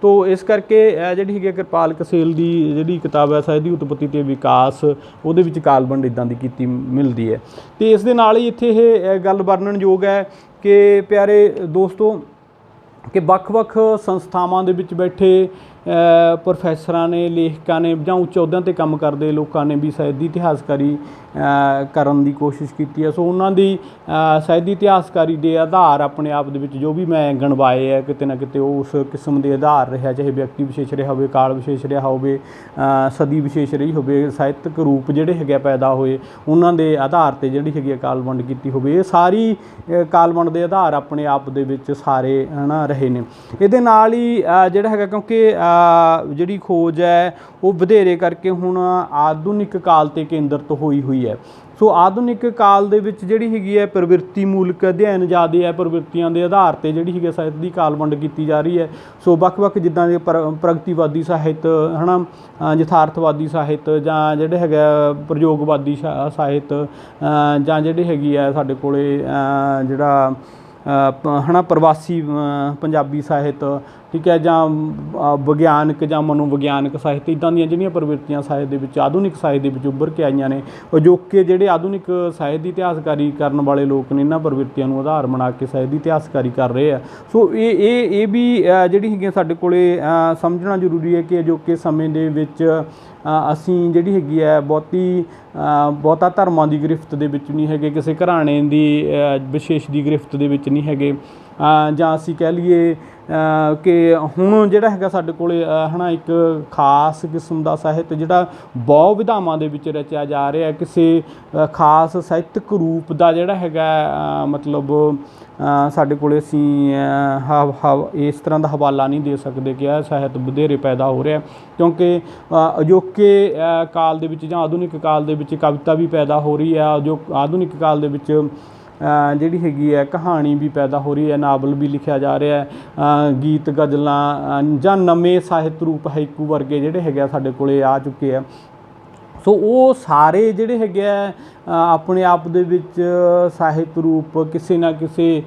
[SPEAKER 1] ਤੋ ਇਸ ਕਰਕੇ ਜਿਹੜੀ ਹੈਗੀ ਕਿਰਪਾਲ ਕਸੇਲ ਦੀ ਜਿਹੜੀ ਕਿਤਾਬ ਹੈ ਸਾਹਿਤ ਦੀ ਉਤਪਤੀ ਅਤੇ ਵਿਕਾਸ, ਉਹਦੇ ਵਿੱਚ ਕਾਲਵੰਡ ਇੱਦਾਂ ਦੀ ਕੀਤੀ ਮਿਲਦੀ ਹੈ। ਅਤੇ ਇਸ ਦੇ ਨਾਲ ਹੀ ਇੱਥੇ ਇਹ ਗੱਲ ਵਰਣਨਯੋਗ ਹੈ ਕਿ ਪਿਆਰੇ ਦੋਸਤੋ, ਕਿ ਵੱਖ-ਵੱਖ ਸੰਸਥਾਵਾਂ ਦੇ ਵਿੱਚ ਬੈਠੇ ਪ੍ਰੋਫੈਸਰਾਂ ਨੇ, ਲੇਖਕਾਂ ਨੇ, ਜਾਂ ਉੱਚ ਅਹੁਦਿਆਂ 'ਤੇ ਕੰਮ ਕਰਦੇ ਲੋਕਾਂ ਨੇ ਵੀ ਸਾਹਿਤ ਦੀ ਇਤਿਹਾਸਕਾਰੀ ਕਰਨ ਦੀ ਕੋਸ਼ਿਸ਼ ਕੀਤੀ ਹੈ। ਸੋ ਉਹਨਾਂ ਦੀ ਸਾਹਿਤ ਦੀ ਇਤਿਹਾਸਕਾਰੀ ਦੇ ਆਧਾਰ ਆਪਣੇ ਆਪ ਦੇ ਵਿੱਚ ਜੋ ਵੀ ਮੈਂ ਗਣਵਾਏ ਹੈ, ਕਿਤੇ ਨਾ ਕਿਤੇ ਉਹ ਉਸ ਕਿਸਮ ਦੇ ਆਧਾਰ ਰਿਹਾ, ਚਾਹੇ ਵਿਅਕਤੀ ਵਿਸ਼ੇਸ਼ ਰਿਹਾ ਹੋਵੇ, ਕਾਲ ਵਿਸ਼ੇਸ਼ ਰਿਹਾ ਹੋਵੇ, ਸਦੀ ਵਿਸ਼ੇਸ਼ ਰਹੀ ਹੋਵੇ, ਸਾਹਿਤਕ ਰੂਪ ਜਿਹੜੇ ਹੈਗੇ ਪੈਦਾ ਹੋਏ, ਉਹਨਾਂ ਦੇ ਆਧਾਰ 'ਤੇ ਜਿਹੜੀ ਹੈਗੀ ਕਾਲਵੰਡ ਕੀਤੀ ਹੋਵੇ। ਇਹ ਸਾਰੀ ਕਾਲਵੰਡ ਦੇ ਆਧਾਰ ਆਪਣੇ ਆਪ ਦੇ ਵਿੱਚ ਸਾਰੇ ਹੈ ਨਾ ਰਹੇ ਨੇ। ਇਹਦੇ ਨਾਲ ਹੀ ਜਿਹੜਾ ਹੈਗਾ, ਕਿਉਂਕਿ ਜਿਹੜੀ ਖੋਜ ਹੈ ਉਹ ਵਧੇਰੇ ਕਰਕੇ ਹੁਣ ਆਧੁਨਿਕ ਕਾਲ 'ਤੇ ਕੇਂਦਰਿਤ ਹੋਈ ਹੈ। ਸੋ ਆਧੁਨਿਕ ਕਾਲ ਦੇ ਵਿੱਚ ਜਿਹੜੀ ਹੈਗੀ ਹੈ ਪ੍ਰਵਿਰਤੀ ਮੂਲਕ ਅਧਿਐਨ ਜ਼ਿਆਦਾ ਹੈ, ਪ੍ਰਵਿਰਤੀਆਂ ਦੇ ਆਧਾਰ 'ਤੇ ਜਿਹੜੀ ਹੈਗੀ ਸਾਹਿਤ ਦੀ ਕਾਲਵੰਡ ਕੀਤੀ ਜਾ ਰਹੀ ਹੈ। ਸੋ ਵੱਖ-ਵੱਖ ਜਿੱਦਾਂ ਦੇ ਪ੍ਰਗਤੀਵਾਦੀ ਸਾਹਿਤ ਹੈ ਨਾ, ਯਥਾਰਥਵਾਦੀ ਸਾਹਿਤ, ਜਾਂ ਜਿਹੜੇ ਹੈਗਾ ਪ੍ਰਯੋਗਵਾਦੀ ਸਾਹਿਤ, ਜਾਂ ਜਿਹੜੀ ਹੈਗੀ ਹੈ ਸਾਡੇ ਕੋਲ ਜਿਹੜਾ ਹੈ ਨਾ ਪ੍ਰਵਾਸੀ ਪੰਜਾਬੀ ਸਾਹਿਤ, ਠੀਕ ਹੈ, ਜਾਂ ਵਿਗਿਆਨਕ ਜਾਂ ਮਨੋਵਿਗਿਆਨਕ ਸਾਹਿਤ, ਇੱਦਾਂ ਦੀਆਂ ਜਿਹੜੀਆਂ ਪ੍ਰਵਿਰਤੀਆਂ ਸਾਹਿਤ ਦੇ ਵਿੱਚ, ਆਧੁਨਿਕ ਸਾਹਿਤ ਦੇ ਵਿੱਚ ਉੱਭਰ ਕੇ ਆਈਆਂ ਨੇ। ਅਜੋਕੇ ਜਿਹੜੇ ਆਧੁਨਿਕ ਸਾਹਿਤ ਦੀ ਇਤਿਹਾਸਕਾਰੀ ਕਰਨ ਵਾਲੇ ਲੋਕ ਨੇ, ਇਹਨਾਂ ਪ੍ਰਵਿਰਤੀਆਂ ਨੂੰ ਆਧਾਰ ਬਣਾ ਕੇ ਸਾਹਿਤ ਦੀ ਇਤਿਹਾਸਕਾਰੀ ਕਰ ਰਹੇ ਆ। ਸੋ ਇਹ ਵੀ ਜਿਹੜੀ ਹੈਗੀਆਂ ਸਾਡੇ ਕੋਲ ਸਮਝਣਾ ਜ਼ਰੂਰੀ ਹੈ ਕਿ ਅਜੋਕੇ ਸਮੇਂ ਦੇ ਵਿੱਚ ਅਸੀਂ ਜਿਹੜੀ ਹੈਗੀ ਹੈ ਬਹੁਤਾ ਧਰਮਾਂ ਦੀ ਗ੍ਰਿਫਤ ਦੇ ਵਿੱਚ ਨਹੀਂ ਹੈਗੇ, ਕਿਸੇ ਘਰਾਣੇ ਦੀ ਵਿਸ਼ੇਸ਼ ਦੀ ਗ੍ਰਿਫਤ ਦੇ ਵਿੱਚ ਨਹੀਂ ਹੈਗੇ, ਜਾਂ ਅਸੀਂ ਕਹਿ ਲਈਏ ਕਿ ਹੁਣ ਜਿਹੜਾ ਹੈਗਾ ਸਾਡੇ ਕੋਲ ਹੈ ਨਾ ਇੱਕ ਖਾਸ ਕਿਸਮ ਦਾ ਸਾਹਿਤ ਜਿਹੜਾ ਬਹੁ ਵਿਧਾਵਾਂ ਦੇ ਵਿੱਚ ਰਚਿਆ ਜਾ ਰਿਹਾ, ਕਿਸੇ ਖਾਸ ਸਾਹਿਤਕ ਰੂਪ ਦਾ ਜਿਹੜਾ ਹੈਗਾ ਮਤਲਬ ਸਾਡੇ ਕੋਲ ਅਸੀਂ ਇਸ ਤਰ੍ਹਾਂ ਦਾ ਹਵਾਲਾ ਨਹੀਂ ਦੇ ਸਕਦੇ ਕਿ ਇਹ ਸਾਹਿਤ ਵਧੇਰੇ ਪੈਦਾ ਹੋ ਰਿਹਾ, ਕਿਉਂਕਿ ਅਜੋਕੇ ਕਾਲ ਦੇ ਵਿੱਚ ਜਾਂ ਆਧੁਨਿਕ ਕਾਲ ਦੇ ਵਿੱਚ ਕਵਿਤਾ ਵੀ ਪੈਦਾ ਹੋ ਰਹੀ ਹੈ, ਜੋ ਆਧੁਨਿਕ ਕਾਲ ਦੇ ਵਿੱਚ ਜਿਹੜੀ ਹੈਗੀ ਹੈ ਕਹਾਣੀ ਵੀ ਪੈਦਾ ਹੋ ਰਹੀ ਹੈ, ਨਾਵਲ ਵੀ ਲਿਖਿਆ ਜਾ ਰਿਹਾ ਹੈ, ਗੀਤ ਗਜ਼ਲਾਂ ਜਾਂ ਨਵੇਂ ਸਾਹਿਤ ਰੂਪ ਹਾਈਕੂ ਵਰਗੇ ਜਿਹੜੇ ਹੈਗੇ ਆ ਸਾਡੇ ਕੋਲ ਆ ਚੁੱਕੇ ਆ। ਸੋ ਉਹ ਸਾਰੇ ਜਿਹੜੇ ਹੈਗੇ ਆ ਆਪਣੇ ਆਪ ਦੇ ਵਿੱਚ ਸਾਹਿਤ ਰੂਪ ਕਿਸੇ ਨਾ ਕਿਸੇ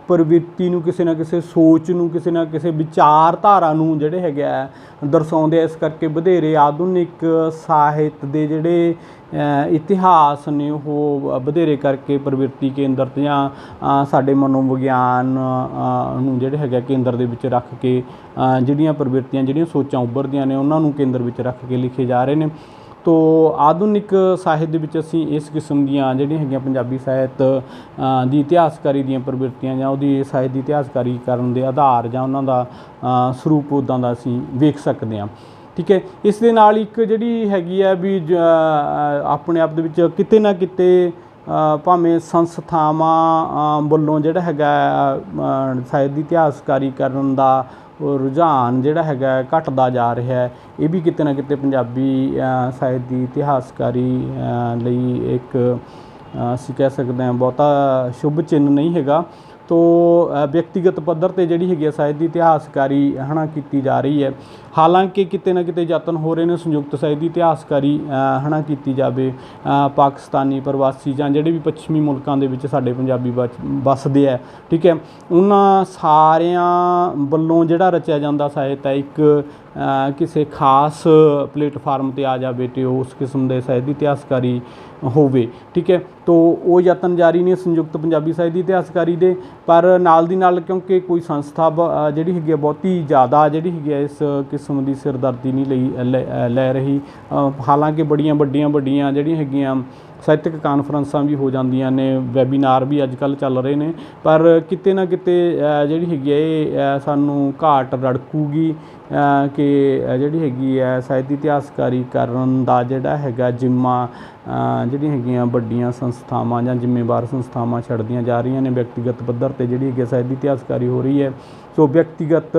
[SPEAKER 1] ਪ੍ਰਵਿਰਤੀ ਨੂੰ, ਕਿਸੇ ਨਾ ਕਿਸੇ ਸੋਚ ਨੂੰ, ਕਿਸੇ ਨਾ ਕਿਸੇ ਵਿਚਾਰਧਾਰਾ ਨੂੰ ਜਿਹੜੇ ਹੈਗੇ ਆ ਦਰਸਾਉਂਦੇ ਆ। ਇਸ ਕਰਕੇ ਵਧੇਰੇ ਆਧੁਨਿਕ ਸਾਹਿਤ ਦੇ ਜਿਹੜੇ ਇਤਿਹਾਸ ਨੇ ਉਹ ਵਧੇਰੇ ਕਰਕੇ ਪ੍ਰਵਿਰਤੀ ਕੇਂਦਰਿਤ ਜਾਂ ਸਾਡੇ ਮਨੋਵਿਗਿਆਨ ਨੂੰ ਜਿਹੜੇ ਹੈਗਾ ਕੇਂਦਰ ਦੇ ਵਿੱਚ ਰੱਖ ਕੇ ਜਿਹੜੀਆਂ ਪ੍ਰਵਿਰਤੀਆਂ, ਜਿਹੜੀਆਂ ਸੋਚਾਂ ਉੱਭਰਦੀਆਂ ਨੇ ਉਹਨਾਂ ਨੂੰ ਕੇਂਦਰ ਵਿੱਚ ਰੱਖ ਕੇ ਲਿਖੇ ਜਾ ਰਹੇ ਨੇ। ਤੋ ਆਧੁਨਿਕ ਸਾਹਿਤ ਦੇ ਵਿੱਚ ਅਸੀਂ ਇਸ ਕਿਸਮ ਦੀਆਂ ਜਿਹੜੀਆਂ ਹੈਗੀਆਂ ਪੰਜਾਬੀ ਸਾਹਿਤ ਦੀ ਇਤਿਹਾਸਕਾਰੀ ਦੀਆਂ ਪ੍ਰਵਿਰਤੀਆਂ ਜਾਂ ਉਹਦੀ ਸਾਹਿਤ ਦੀ ਇਤਿਹਾਸਕਾਰੀ ਕਰਨ ਦੇ ਆਧਾਰ ਜਾਂ ਉਹਨਾਂ ਦਾ ਸਰੂਪ ਉੱਦਾਂ ਦਾ ਅਸੀਂ ਵੇਖ ਸਕਦੇ ਹਾਂ। ਠੀਕ ਹੈ, ਇਸ ਦੇ ਨਾਲ ਇੱਕ ਜਿਹੜੀ ਹੈਗੀ ਹੈ ਵੀ ਆਪਣੇ ਆਪ ਦੇ ਵਿੱਚ ਕਿਤੇ ਨਾ ਕਿਤੇ ਭਾਵੇਂ ਸੰਸਥਾਵਾਂ ਵੱਲੋਂ ਜਿਹੜਾ ਹੈਗਾ ਸਾਹਿਤ ਦੀ ਇਤਿਹਾਸਕਾਰੀ ਕਰਨ ਦਾ ਰੁਝਾਨ ਜਿਹੜਾ ਹੈਗਾ ਘਟਦਾ ਜਾ ਰਿਹਾ ਹੈ, ਇਹ ਵੀ ਕਿਤੇ ਨਾ ਕਿਤੇ ਪੰਜਾਬੀ ਸਾਹਿਤ ਦੀ ਇਤਿਹਾਸਕਾਰੀ ਲਈ ਇੱਕ ਅਸੀਂ ਕਹਿ ਸਕਦੇ ਹਾਂ ਬਹੁਤਾ ਸ਼ੁਭ ਚਿੰਨ੍ਹ ਨਹੀਂ ਹੈਗਾ। ਤੋ ਵਿਅਕਤੀਗਤ ਪੱਧਰ 'ਤੇ ਜਿਹੜੀ ਹੈਗੀ ਆ ਸਾਹਿਤ ਦੀ ਇਤਿਹਾਸਕਾਰੀ ਕੀਤੀ ਜਾ ਰਹੀ ਹੈ। ਹਾਲਾਂਕਿ ਕਿਤੇ ਨਾ ਕਿਤੇ ਯਤਨ ਹੋ ਰਹੇ ਨੇ ਸੰਯੁਕਤ ਸਾਹਿਤ ਦੀ ਇਤਿਹਾਸਕਾਰੀ ਕੀਤੀ ਜਾਵੇ। ਪਾਕਿਸਤਾਨੀ ਪ੍ਰਵਾਸੀ ਜਾਂ ਜਿਹੜੇ ਵੀ ਪੱਛਮੀ ਮੁਲਕਾਂ ਦੇ ਵਿੱਚ ਸਾਡੇ ਪੰਜਾਬੀ ਵੱਸਦੇ ਹੈ, ਠੀਕ ਹੈ, ਉਹਨਾਂ ਸਾਰਿਆਂ ਵੱਲੋਂ ਜਿਹੜਾ ਰਚਿਆ ਜਾਂਦਾ ਸਾਹਿਤ ਹੈ ਇੱਕ ਕਿਸੇ ਖਾਸ ਪਲੇਟਫਾਰਮ 'ਤੇ ਆ ਜਾਵੇ ਅਤੇ ਉਸ ਕਿਸਮ ਦੇ ਸਾਹਿਤ ਦੀ ਇਤਿਹਾਸਕਾਰੀ ਹੋਵੇ। ਠੀਕ ਹੈ, ਤੋ ਉਹ ਯਤਨ ਜਾਰੀ ਨੇ ਸੰਯੁਕਤ ਪੰਜਾਬੀ ਸਾਹਿਤ ਦੀ ਇਤਿਹਾਸਕਾਰੀ ਦੇ, ਪਰ ਨਾਲ ਦੀ ਨਾਲ ਕਿਉਂਕਿ ਕੋਈ ਸੰਸਥਾ ਜਿਹੜੀ ਹੈਗੀ ਆ ਬਹੁਤੀ ਜ਼ਿਆਦਾ ਜਿਹੜੀ ਹੈਗੀ ਆ ਇਸ ਕਿਸਮ ਦੀ ਸਿਰਦਰਦੀ ਨਹੀਂ ਲੈ ਰਹੀ। ਹਾਲਾਂਕਿ ਬੜੀਆਂ ਵੱਡੀਆਂ ਜਿਹੜੀਆਂ ਹੈਗੀਆਂ ਸਾਹਿਤਕ ਕਾਨਫਰੰਸਾਂ ਵੀ ਹੋ ਜਾਂਦੀਆਂ ਨੇ, ਵੈਬੀਨਾਰ ਵੀ ਅੱਜ ਕੱਲ੍ਹ ਚੱਲ ਰਹੇ ਨੇ, ਪਰ ਕਿਤੇ ਨਾ ਕਿਤੇ ਜਿਹੜੀ ਹੈਗੀ ਹੈ ਇਹ ਸਾਨੂੰ ਘਾਟ ਰੜਕੂਗੀ ਕਿ ਜਿਹੜੀ ਹੈਗੀ ਹੈ ਸਾਹਿਤ ਦੀ ਇਤਿਹਾਸਕਾਰੀ ਕਰਨ ਦਾ ਜਿਹੜਾ ਹੈਗਾ ਜਿੰਮਾ ਜਿਹੜੀਆਂ ਹੈਗੀਆਂ ਵੱਡੀਆਂ ਸੰਸਥਾਵਾਂ ਜਾਂ ਜ਼ਿੰਮੇਵਾਰ ਸੰਸਥਾਵਾਂ ਛੱਡਦੀਆਂ ਜਾ ਰਹੀਆਂ ਨੇ। ਵਿਅਕਤੀਗਤ ਪੱਧਰ 'ਤੇ ਜਿਹੜੀ ਹੈਗੀ ਸਾਹਿਤ ਦੀ ਇਤਿਹਾਸਕਾਰੀ ਹੋ ਰਹੀ ਹੈ। ਸੋ ਵਿਅਕਤੀਗਤ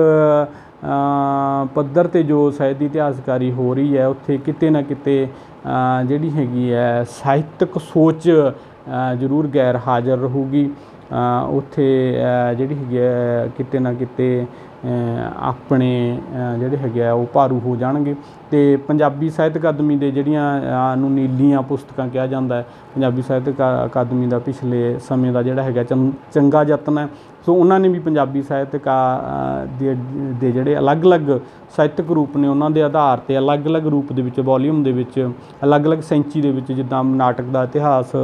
[SPEAKER 1] ਪੱਧਰ 'ਤੇ ਜੋ ਸਾਹਿਤ ਦੀ ਇਤਿਹਾਸਕਾਰੀ ਹੋ ਰਹੀ ਹੈ ਉੱਥੇ ਕਿਤੇ ਨਾ ਕਿਤੇ ਜਿਹੜੀ ਹੈਗੀ ਹੈ ਸਾਹਿਤਕ ਸੋਚ ਜ਼ਰੂਰ ਗੈਰ ਹਾਜ਼ਰ ਰਹੂਗੀ। ਉੱਥੇ ਜਿਹੜੀ ਹੈਗੀ ਹੈ ਕਿਤੇ ਨਾ ਕਿਤੇ ਆਪਣੇ ਜਿਹੜੇ ਹੈਗੇ ਆ ਉਹ ਭਾਰੂ ਹੋ ਜਾਣਗੇ। ਅਤੇ ਪੰਜਾਬੀ ਸਾਹਿਤ ਅਕਾਦਮੀ ਦੇ ਜਿਹੜੀਆਂ ਨੂੰ ਨੀਲੀਆਂ ਪੁਸਤਕਾਂ ਕਿਹਾ ਜਾਂਦਾ ਹੈ, ਪੰਜਾਬੀ ਸਾਹਿਤ ਅਕਾਦਮੀ ਦਾ ਪਿਛਲੇ ਸਮੇਂ ਦਾ ਜਿਹੜਾ ਹੈਗਾ ਚੰਗਾ ਯਤਨ ਹੈ। ਸੋ ਉਹਨਾਂ ਨੇ ਵੀ ਪੰਜਾਬੀ ਸਾਹਿਤ ਦੇ ਜਿਹੜੇ ਅਲੱਗ-ਅਲੱਗ ਸਾਹਿਤਕ ਰੂਪ ਨੇ ਉਹਨਾਂ ਦੇ ਆਧਾਰ 'ਤੇ ਅਲੱਗ-ਅਲੱਗ ਰੂਪ ਦੇ ਵਿੱਚ ਵੋਲੀਅਮ ਦੇ ਵਿੱਚ ਅਲੱਗ-ਅਲੱਗ ਸੈਂਚੀ ਦੇ ਵਿੱਚ ਜਿੱਦਾਂ ਨਾਟਕ ਦਾ ਇਤਿਹਾਸ,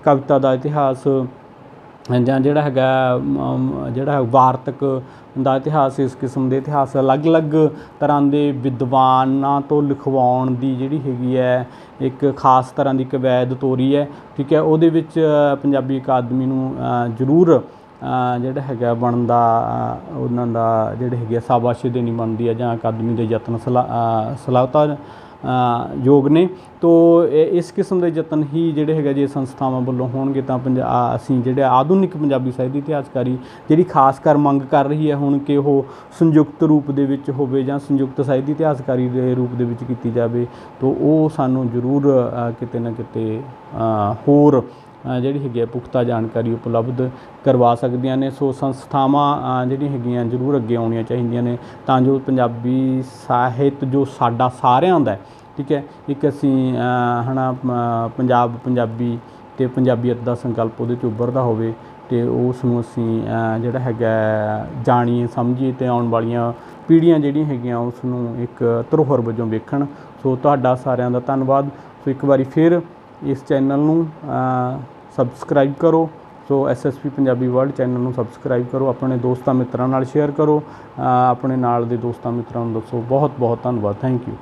[SPEAKER 1] ਕਵਿਤਾ ਦਾ ਇਤਿਹਾਸ ਜਾਂ ਜਿਹੜਾ ਹੈਗਾ ਵਾਰਤਕ ਦਾ ਇਤਿਹਾਸ, ਇਸ ਕਿਸਮ ਦੇ ਇਤਿਹਾਸ ਅਲੱਗ-ਅਲੱਗ ਤਰ੍ਹਾਂ ਦੇ ਵਿਦਵਾਨਾਂ ਤੋਂ ਲਿਖਵਾਉਣ ਦੀ ਜਿਹੜੀ ਹੈਗੀ ਹੈ ਇੱਕ ਖਾਸ ਤਰ੍ਹਾਂ ਦੀ ਕਵੈਦ ਤੋਰੀ ਹੈ। ਠੀਕ ਹੈ, ਉਹਦੇ ਵਿੱਚ ਪੰਜਾਬੀ ਅਕਾਦਮੀ ਨੂੰ ਜ਼ਰੂਰ ਜਿਹੜਾ ਹੈਗਾ ਬਣਦਾ ਉਹਨਾਂ ਦਾ ਜਿਹੜੇ ਹੈਗੇ ਸ਼ਾਬਾਸ਼ੀ ਦੇਣੀ ਬਣਦੀ ਹੈ ਜਾਂ ਅਕਾਦਮੀ ਦੇ ਯਤਨ ਸਲਾਹਤਾ ਯੋਗ ਨੇ। ਤੋ ਇਸ ਕਿਸਮ ਦੇ ਯਤਨ ਹੀ ਜਿਹੜੇ ਹੈਗੇ ਜੇ ਸੰਸਥਾਵਾਂ ਵੱਲੋਂ ਹੋਣਗੇ ਤਾਂ ਅਸੀਂ ਜਿਹੜੇ ਆਧੁਨਿਕ ਪੰਜਾਬੀ ਸਾਹਿਤ ਦੀ ਇਤਿਹਾਸਕਾਰੀ ਜਿਹੜੀ ਖਾਸ ਕਰ ਮੰਗ ਕਰ ਰਹੀ ਹੈ ਹੁਣ ਕਿ ਉਹ ਸੰਯੁਕਤ ਰੂਪ ਦੇ ਵਿੱਚ ਹੋਵੇ ਜਾਂ ਸੰਯੁਕਤ ਸਾਹਿਤ ਦੀ ਇਤਿਹਾਸਕਾਰੀ ਦੇ ਰੂਪ ਦੇ ਵਿੱਚ ਕੀਤੀ ਜਾਵੇ, ਤੋ ਉਹ ਸਾਨੂੰ ਜ਼ਰੂਰ ਕਿਤੇ ਨਾ ਕਿਤੇ ਹੋਰ ਜਿਹੜੀ ਹੈਗੀ ਹੈ ਪੁਖਤਾ ਜਾਣਕਾਰੀ ਉਪਲਬਧ ਕਰਵਾ ਸਕਦੀਆਂ ਨੇ। ਸੋ ਸੰਸਥਾਵਾਂ ਜਿਹੜੀਆਂ ਹੈਗੀਆਂ ਜ਼ਰੂਰ ਅੱਗੇ ਆਉਣੀਆਂ ਚਾਹੀਦੀਆਂ ਨੇ ਤਾਂ ਜੋ ਪੰਜਾਬੀ ਸਾਹਿਤ ਜੋ ਸਾਡਾ ਸਾਰਿਆਂ ਦਾ, ਠੀਕ ਹੈ, ਇੱਕ ਅਸੀਂ ਪੰਜਾਬੀ ਅਤੇ ਪੰਜਾਬੀਅਤ ਦਾ ਸੰਕਲਪ ਉਹਦੇ 'ਚ ਉੱਭਰਦਾ ਹੋਵੇ ਅਤੇ ਉਸ ਨੂੰ ਅਸੀਂ ਜਿਹੜਾ ਹੈਗਾ ਜਾਣੀਏ, ਸਮਝੀਏ ਅਤੇ ਆਉਣ ਵਾਲੀਆਂ ਪੀੜ੍ਹੀਆਂ ਜਿਹੜੀਆਂ ਹੈਗੀਆਂ ਉਸ ਨੂੰ ਇੱਕ ਧਰੋਹਰ ਵਜੋਂ ਵੇਖਣ। ਸੋ ਤੁਹਾਡਾ ਸਾਰਿਆਂ ਦਾ ਧੰਨਵਾਦ। ਸੋ ਇੱਕ ਵਾਰੀ ਫਿਰ ਇਸ ਚੈਨਲ ਨੂੰ ਸਬਸਕ੍ਰਾਈਬ ਕਰੋ। ਸੋ SSP ਪੰਜਾਬੀ ਵਰਲਡ ਚੈਨਲ ਨੂੰ ਸਬਸਕ੍ਰਾਈਬ ਕਰੋ, ਆਪਣੇ ਦੋਸਤਾਂ ਮਿੱਤਰਾਂ ਨਾਲ ਸ਼ੇਅਰ ਕਰੋ, ਆਪਣੇ ਨਾਲ ਦੇ ਦੋਸਤਾਂ ਮਿੱਤਰਾਂ ਨੂੰ ਦੱਸੋ। ਬਹੁਤ ਬਹੁਤ ਧੰਨਵਾਦ। Thank you.